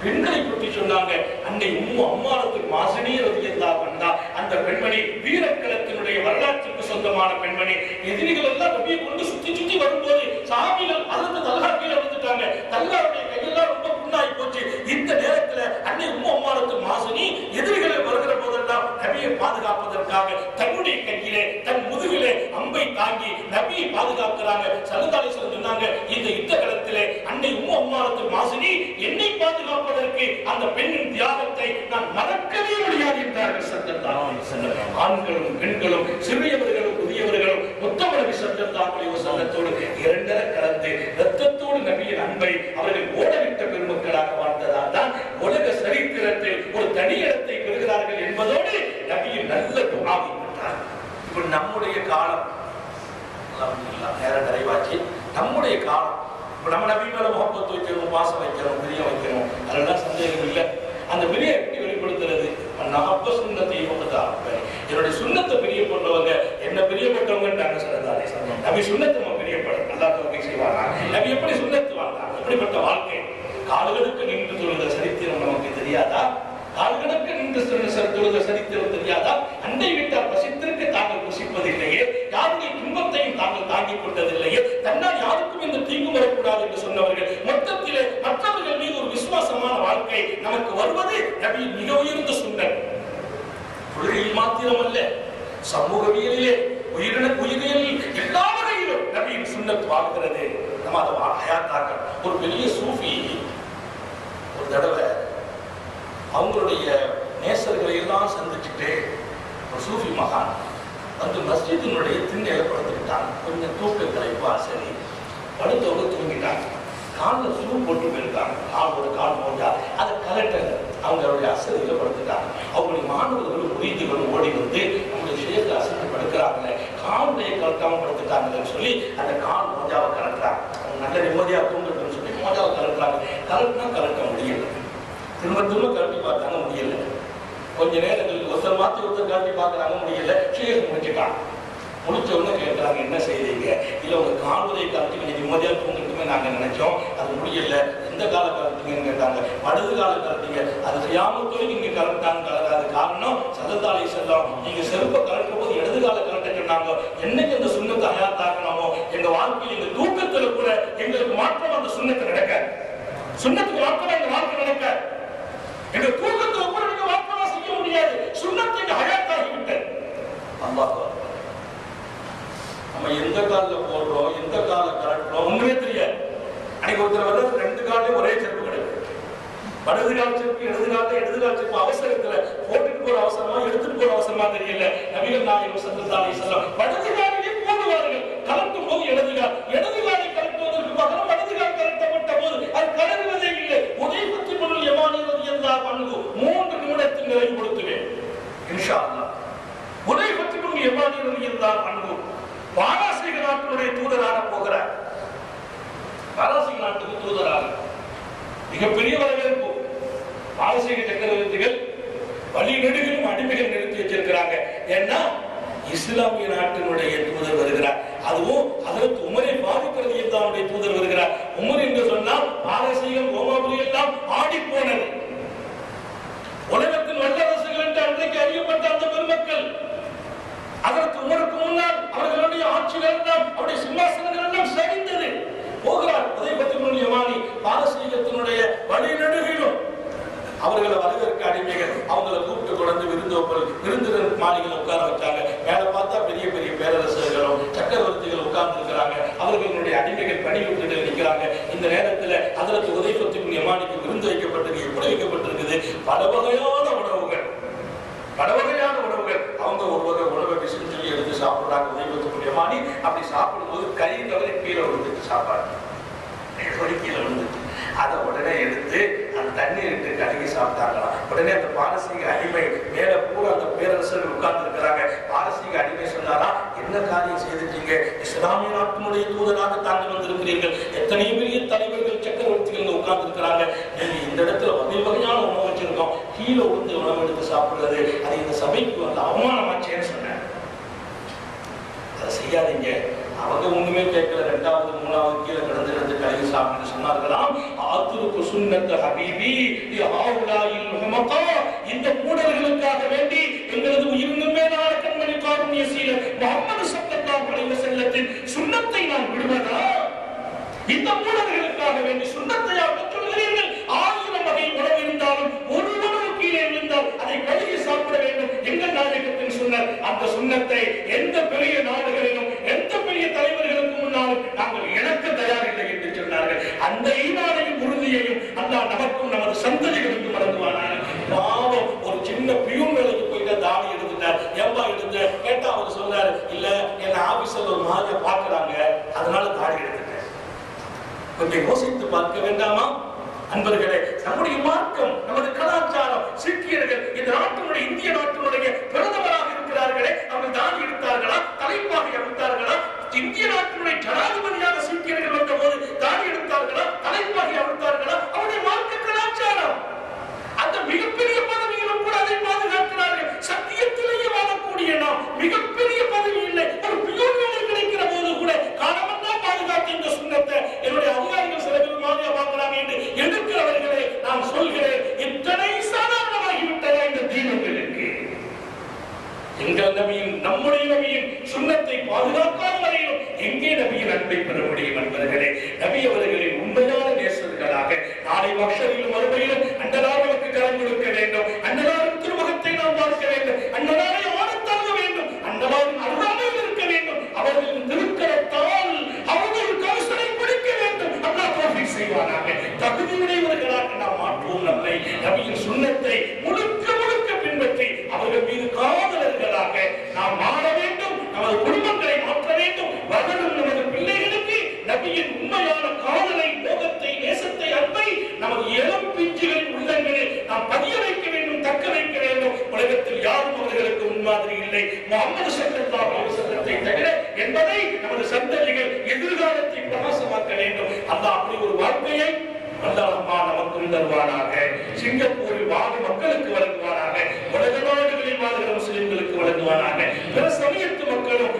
பெண்களை பற்றி சொன்னாங்க. அன்னை உம்மு அம்மாரத்துக்கு மாசினி ரலியல்லாஹு அன்ஹா, அந்த பெண்மணி வீரக்களத்தினுடைய வரலாற்றுக்கு சொந்தமான பெண்மணி. எதிரிகள் எல்லாம் நபியை கொண்டு சுத்தி வரும்போது சஹாபிகள் அதற்கு தல்ஹா கீழே வந்துட்டாங்க. தல்ஹாவுடைய கையெல்லாம் ரொம்ப புண்ணாகி போச்சு. இந்த நேரத்துல அன்னை உம்மு அம்மாரத்துக்கு மாசினி எதிரிகளை வருகிற போதெல்லாம் நபியை பாதுகாப்பதற்காக தன்னுடைய கையிலே, தன் முதுகிலே அம்பை தாங்கி நபியை பாதுகாக்கிறாங்க. ஸல்லல்லாஹு அலைஹி வஸல்லம் சொன்னாங்க, இந்த யுத்த களத்திலே அன்னை உம்மு அம்மாரத்துக்கு மாசினி என்னை பாதுகாப்பதற்கு அந்த பெண்ணின் தியாகத்தை நான் மறக்கவே முடியாது என்றார்கள் ஸல்லல்லாஹு அலைஹி வஸல்லம். ஆண்களும் பெண்களும், சிறியவர்களும் புதியவர்களும் முத்தமனபி ஸல்லல்லாஹு அலைஹி வஸல்லத்தோடு இரண்டரை கலந்து இரத்தத்தோடு நபியின் அன்பை அவர்கள் ஓடவிட்ட பெருமக்களாக வாழ்ந்ததால் தான் உலக சரித்திரத்தில் ஒரு தனி இடத்தை பெறுகிறார்கள் என்பதோடு நபியின் நல்ல துஆவை பெற்றார். இப்ப நம்முடைய காலம் நேரம் நிறைவாச்சு. நம்முடைய காலம் நம்ம நபி மேல முகப்பத்து வைக்கணும், பாசம் வைக்கணும், பிரியம் வைக்கணும், அதெல்லாம் சந்தேகம் இல்லை. அந்த பிரியம் எப்படி வெளிப்படுத்துறது? என்னுடைய சுண்ணத்தை பிரியப்படுறவங்க, என்ன பிரியப்பட்டவங்க ஸல்லல்லாஹு நபி சுண்ணத்தை நம்ம பிரியப்படும், அல்லாஹ் தௌஃபீக் செய்வானா. நபி எப்படி சுண்ணத்து வாழ்ந்தாங்க, எப்படிப்பட்ட வாழ்க்கை? கால்களுக்கு நின்று தொழுத சரித்திரம் நமக்கு தெரியாதா? கால்களுக்கு நின்று தொழுத சரித்திரம் தெரியாதா? அண்டை விட்டால் பசித்திற்கு தாங்கள் புசிப்பதில்லையே, யாருடைய துன்பத்தையும் தாங்கள் தாங்கிக் கொண்டதில்லையே, தன்னால் யாருக்கும் இந்த தீங்கு வரக்கூடாது என்று சொன்னவர்கள். மொத்தத்திலே மற்றவர்கள் மீது ஒரு விசுவாசமான வாழ்க்கை நமக்கு வருவது நபியின் மிக உயர்ந்த சுண்ணத். கொள்கையில் மாத்திரமல்ல, சமூகவியலிலே, உயிரியலில், எல்லா வகையிலும் நபியின் சுண்ணத் வாழ்கிறது. நம்ம அதை ஹயாத்தாக்க. ஒரு பெரிய சூஃபி ஒரு தடவை அவங்களுடைய நேசர்களை எல்லாம் சந்திச்சுட்டு, ஒரு சூஃபி மகான் வந்து மஸ்ஜிதினுடைய திண்ணையில படுத்துக்கிட்டாங்க. கொஞ்சம் தூக்க கலைப்பா, சரி படுத்தவங்க தூங்கிட்டாங்க. காலில் ஷூ போட்டு போயிருக்காங்க, காலோட கால் போட்டா அதை கலெக்டர் அவங்களுடைய அசதியில படுத்துட்டாங்க. அவங்களுடைய மாணவர்களும் முரீதுகளும் ஓடி வந்து அவங்களுடைய ஷேக்கு அசதி படுக்கிறாங்க, காலுடைய கலக்காம படுத்துட்டாங்கன்னு சொல்லி அந்த கால் மோஜாவை கலக்குறாங்க. அவங்க நல்ல நிம்மதியா தூங்கட்டும்னு சொல்லி மோஜாவை கலக்குறாங்க. கலக்க முடியல, திரும்ப கலட்டி பார்த்தாங்க, முடியல. கொஞ்ச நேரங்கள் ஒருத்தர் மாற்றி ஒருத்தர் கலட்டி பார்க்கறாங்க, முடியல. ஷேக் முடிச்சுட்டாங்க. முடிச்ச உடனே கேட்கறாங்க, என்ன செய்தீங்க? இல்ல உங்க காலுடைய கலட்டி கொஞ்சம் நிம்மதியா தூங்கட்டுமே நாங்க நினைச்சோம், அது முடியல. எந்த கால கலட்டிங்கன்னு கேட்டாங்க. வலது கால கலட்டிங்க. அது கியாமத்தோடு நீங்க கலட்டாங்க. அது காரணம் ஸல்லல்லாஹு அலைஹி வஸல்லம் நீங்க செருப்பை கலட்டும் போது இடது கால கலட்ட சொன்னாங்க. என்னைக்கு அந்த சுண்ணத்தை ஹயாத்தாக்கணுமோ எங்க வாழ்க்கையில், எங்க தூக்கத்துல கூட எங்களுக்கு மாற்றம் அந்த சுண்ணத்தை நடக்காது. சுன்னத்துக்கு மாத்திரம் இந்த வாழ்க்கை நடக்காது. எங்க தூக்கத்தை கூட நீங்க மாத்திரமா செய்ய முடியாது. சுன்னத்தை ஹயாத்தாகி விட்டது. அல்லாஹ் நம்ம எந்த காலில் போடுறோம், எந்த கால கலட்டுறோம் ஒண்ணுமே தெரியாது. அன்னைக்கு ஒருத்தர் வந்து 2 காலையும் ஒரே செருப்பு கிடையாது. வலது கால் செருப்பு, இடது கால் செருப்பு அவசரத்துல போட்டுட்டு போற அவசரமா, எடுத்துட்டு போற அவசரமா தெரியல. நபிகள் நாயகம் ஸல்லல்லாஹு அலைஹி வஸல்லம் வலது காலிலே போடுவார்கள். கலட்டும் போது இடது காலை கலட்டுவதற்கு பகரம் வலது கால் கலட்டப்பட்ட போது அது கலருவதே இல்லை. உதைபத்து இப்னுல் யமானி ரலியல்லாஹு அன்ஹு 3 நிமிடத்தில் நிறைவுபடுத்துவேன் இன்ஷா அல்லாஹ். உதைபத்து இப்னுல் யமானி ரலியல்லாஹு அன்ஹு பாரசீக நாட்டினுடைய தூதராக போகிறார். பாரசீக நாட்டுக்கு தூதராக மிகப்பெரிய வரவேற்பு. பாரசீக சக்கரவர்த்திகள் வழி நெடுகிலும் அடிமைகள் நிறுத்தி வச்சிருக்கிறாங்க. ஏன்னா இஸ்லாமிய நாட்டினுடைய தூதர் வருகிறார். அதுவும் ஹஜ்ரத் உமரை ஃபாரூக் ரலியல்லாஹு அன்ஹு தூதர் வருகிறார். உமர் என்று சொன்னால் பாரசீகம் ரோமாபுரி எல்லாம் ஆடி போனது. உலகத்தின் வல்லரசுகள் என்று அன்றைக்கு அறியப்பட்ட அந்த பெருமக்கள் அதற்கு உமருக்கு முன்னால் அவர்களுடைய ஆட்சிகள் எல்லாம், அவருடைய சிம்மாசனங்கள் எல்லாம் சரிந்தது. போகிறார் உதைபத்து இப்னுல் யமானி. பாரசீகத்தினுடைய வழிநெடுகிலும் அவர்களை வரவேற்க அடிமைகள் அவங்களை கூப்பிட்டு கொண்டு விருந்தினர் மாளிகையில் உட்கார வச்சாங்க. மேல பார்த்தா பெரிய பெரிய பேரரசர்களும் சக்கரவர்த்திகள் உட்கார்ந்து இருக்கிறாங்க. அவர்களுடைய அடிமைகள் பணி விட்டு நிற்கிறாங்க. இந்த நேரத்தில் ஹஜ்ரத் உதைபத்து இப்னுல் யமானிக்கு விருந்து வைக்கப்பட்டிருக்கு. எப்படி வைக்கப்பட்டிருக்குது? பல வகையான உணவுகள். அவங்க ஒரு வகை உணவை பிசின்னு சொல்லி எடுத்து சாப்பிடுறாங்க. உதைபத்து இப்னுல் யமானி அப்படி சாப்பிடும்போது கை தவறி கீழே விழுந்துட்டு சாப்பாடு கீழே விழுந்துட்டு அதை உடனே எடுத்து அந்த தண்ணீர் இட்டு கழுகி சாப்பிட்டாங்களாம். உடனே அந்த பாரசீக அடிமை மேல பூரா அந்த பேரரசர்கள் உட்கார்ந்து இருக்கிறாங்க. பாரசீக அடிமை சொன்னாரா, என்ன காரியம் செய்துட்டீங்க? இஸ்லாமிய நாட்டினுடைய தூதராக தாங்கள் வந்திருக்கிறீர்கள். எத்தனை பெரிய தலைவர்கள் சக்கரவர்த்திகள் உட்கார்ந்து இருக்கிறாங்க. நீங்க இந்த இடத்துல வகை வகையான உணவு வச்சிருக்கோம், கீழே உளுந்து உணவு எடுத்து சாப்பிடுறது அது இந்த சபைக்கு வந்து அவமானமாச்சேன்னு சொன்னேன். அதை செய்யாதீங்க. அவங்க ஒண்ணுமே கேட்கல. 2வது 3வது கீழே கிடந்து கழுவி சாப்பிட்டு சொன்னார்களாம், ஆத்துருக்கு சுன்னத்த ஹபீபி ஹாவுலாயில் முஹம்மதா, இந்த மூடர்களுக்காக வேண்டி எங்களது உயிரினும் மேலான கண்மணி காருண்ய சீலர் முஹம்மது ஸல்லல்லாஹு அலைஹி வஸல்லத்தின் சுன்னத்தை நான் விடுவதா? இந்த மூடர்களுக்காக வேண்டி சுன்னத்தையா சொல்கிறீர்கள்? 1000 வகை உணவு இருந்தாலும் ஒரு உணவு கீழே இருந்தால் அதை கழுவி சாப்பிட வேண்டும். எங்கள் நாயகத்தின் சுன்னத். அந்த சுன்னத்தை எந்த பெரிய நாடுகளிலும் எந்த பெரிய தலைவர்களுக்கு முன்னாலும் நாங்கள் இழக்க தயாரில்லை என்று சொன்னார்கள். அந்த ஈமானையும் உறுதியையும் அல்லாஹ் நமக்கும் நமது சந்ததிகளுக்கு வழங்குவானாக. பாவம், ஒரு சின்ன பியூன் வேலைக்கு போயிட்டு தாடி எடுத்துட்டார். ஏன்பா எடுத்த கேட்டா அவர் சொன்னார், இல்ல என்ன ஆபீஸ்ல ஒரு மாதிரியா பாக்குறாங்க, அதனால தாடி எடுத்துட்டேன். கொஞ்சம் யோசித்து பார்க்க வேண்டாமா அன்பர்களே? நம்முடைய மார்க்கம், நமது கலாச்சாரம், சீக்கியர்கள் இந்த நாட்டினுடைய இந்திய நாட்டினுடைய பிரதமராக இருக்கிறார்களே, அவர்கள் தாடி எடுத்தார்களா? தலைப்பாகை அவிழ்த்தார்களா? இந்திய நாட்டினுடைய ஜனாதிபதியாக சீக்கியர்கள் வந்த போது தாடி எடுத்தார்களா? தலைப்பாகை அவிழ்த்தார்களா? அவருடைய மார்க்க கலாச்சாரம். அந்த மிகப்பெரிய பதவியிலும் கூட அதை பாதுகாக்கிறார்கள். சத்தியத்திலேயே வாழக்கூடிய நாம் மிகப்பெரிய பதவி இல்லை, ஒரு பியூன் வேலை கிடைக்கிற போது கூட காலமெல்லாம் பாதுகாத்த இந்த சுன்னத்தை என்னுடைய அதிகாரிகள் சில பேர் மாதிரியா பார்க்கிறாங்க என்று எதிர்க்கிறவர்களே நான் சொல்கிறேன், இத்தனை சாதாரணமாகிவிட்டதா இந்த தீனங்களுக்கு? எங்கள் நபியின், நம்முடைய நபியின் சுன்னத்தை பாதுகாக்காத வரையிலும் எங்கே நபியின் அன்பை பெற முடியும் என்பவர்களே? நபி அவர்களின் உண்மையான நேசர்களாக நாளை மஹ்ஷரிலும் மறுமையிலும் அன்னதாரனுக்கு கரம் கொடுக்க வேண்டும். அன்னதாரின் திருமுகத்தை நாம் பார்க்க வேண்டும். அன்னதாரை ஆனத்தாங்க வேண்டும். அன்னதாரின் அருளாமையில் இருக்க வேண்டும். அவர்களின் திருக்கரத்தால் அவர்கள் கௌசலை பிடிக்க வேண்டும். அல்லாஹ் தௌஃபீக் செய்வானாக. தகுதியுடையவர்களாக நாம் மாற்றுவோம். நம்மை நபியின் சுன்னத்தை முழுக்க முழுக்க பின்பற்றி அவர்கள் மீது காதலர்களாக நாம் மாற வேண்டும். நமது குடும்பங்களை மாற்ற வேண்டும். வளரும் நமது பிள்ளைகளுக்கு நபியின் உண்மையான காதலை, மோகத்தை, நேசத்தை, அன்பை நமது இளம் பிஞ்சுகளின் உள்ளங்களில் நாம் பதிய வைக்க வேண்டும், தக்க வைக்க வேண்டும். உலகத்தில் யாரும் அவர்களுக்கு முன்மாதிரி இல்லை முஹம்மது ஸல்லல்லாஹு அலைஹி வஸல்லத்தை தவிர என்பதை நமது சந்ததிகள் எதிர்காலத்தை பிரகாசமாக்க வேண்டும். அல்லாஹ் அப்படி ஒரு வாழ்க்கையை அல்லாஹ் நமக்கு தருவானாக. சிங்கப்பூரில் வாழும் மக்களுக்கு வழங்குவானாக. உலக நாடுகளில் வாழ்கிற முஸ்லிம்களுக்கு வழங்குவானாக. பிற சமயத்து மக்களும்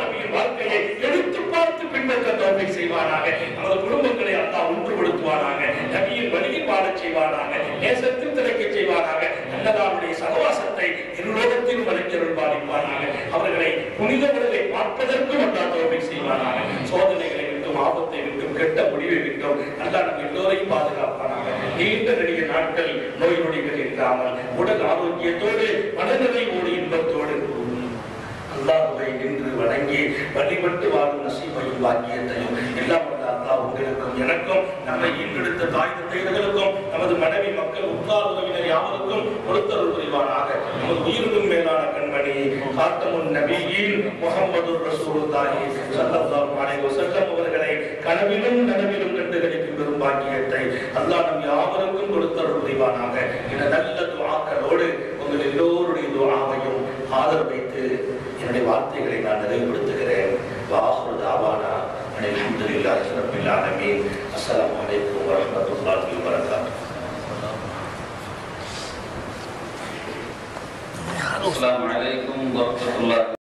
நபியின் வாழ்க்கையை எடுத்து பார்த்து பின்பற்ற தௌஃபீக் செய்வானாக. நமது குடும்பங்களை அல்லாஹ் ஒன்றுபடுத்துவானாக. நபியின் வழியில் வாழச் செய்வானாக. நேசத்தில் திளைக்க செய்வானாக. அன்னதாருடைய சகவாசத்தை இருலோகத்திலும் வளைஞர்கள் பாதிப்பானாக. அவர்களை புனித உடலை பார்ப்பதற்கும் அல்லாஹ் தௌஃபீக் செய்வானாக. சோதனைகளை விட்டும், ஆபத்தை விட்டும், கெட்ட முடிவை விட்டோம். அல்லாஹ் நம்ம எல்லோரையும் பாதுகாப்பானாக. நீண்ட நெடிய நாட்கள் நோய் நொடிகள் இல்லாமல் உடல் ஆரோக்கியத்தோடு மனநிறைவோடு இன்பத்தோடு அல்லாஹ்வை நின்று வணங்கி வழிபட்டு வாழும் நசீபையும் பாக்கியத்தையும் எல்லாம் அல்லாஹ் உங்களுக்கும் எனக்கும் நம்மை ஈன்றெடுத்த தாய் தந்தையர்களுக்கும் நமது மனைவி மக்கள் உற்றார் உறவினர் யாவருக்கும் கொடுத்தருள் புரிவானாக. நமது உயிரினும் மேலான கண்மணி காத்தமுன் நபியின் முஹம்மது ரசூலுல்லாஹி ஸல்லல்லாஹு அலைஹி வஸல்லம் அவர்களை கனவிலும் நனவிலும் கண்டு கிடைக்கும் பெரும் பாக்கியத்தை அல்லாஹ் நம் யாவருக்கும் கொடுத்தருள் புரிவானாக. இந்த நல்ல துஆக்களோடு உங்கள் எல்லோருடைய துஆவையும் ஆதரவு வைத்து என்னுடைய வார்த்தைகளை நான் நிறைவுபடுத்துகிறேன். வாஹிரு தாவானா அல்ஹம்துலில்லாஹி ரப்பில் ஆலமீன். அஸ்ஸலாமு அலைக்கும் வரஹ்மத்துல்லாஹி வபரகாத்துஹு. அஸ்ஸலாமு அலைக்கும் வரஹ்மத்துல்லாஹி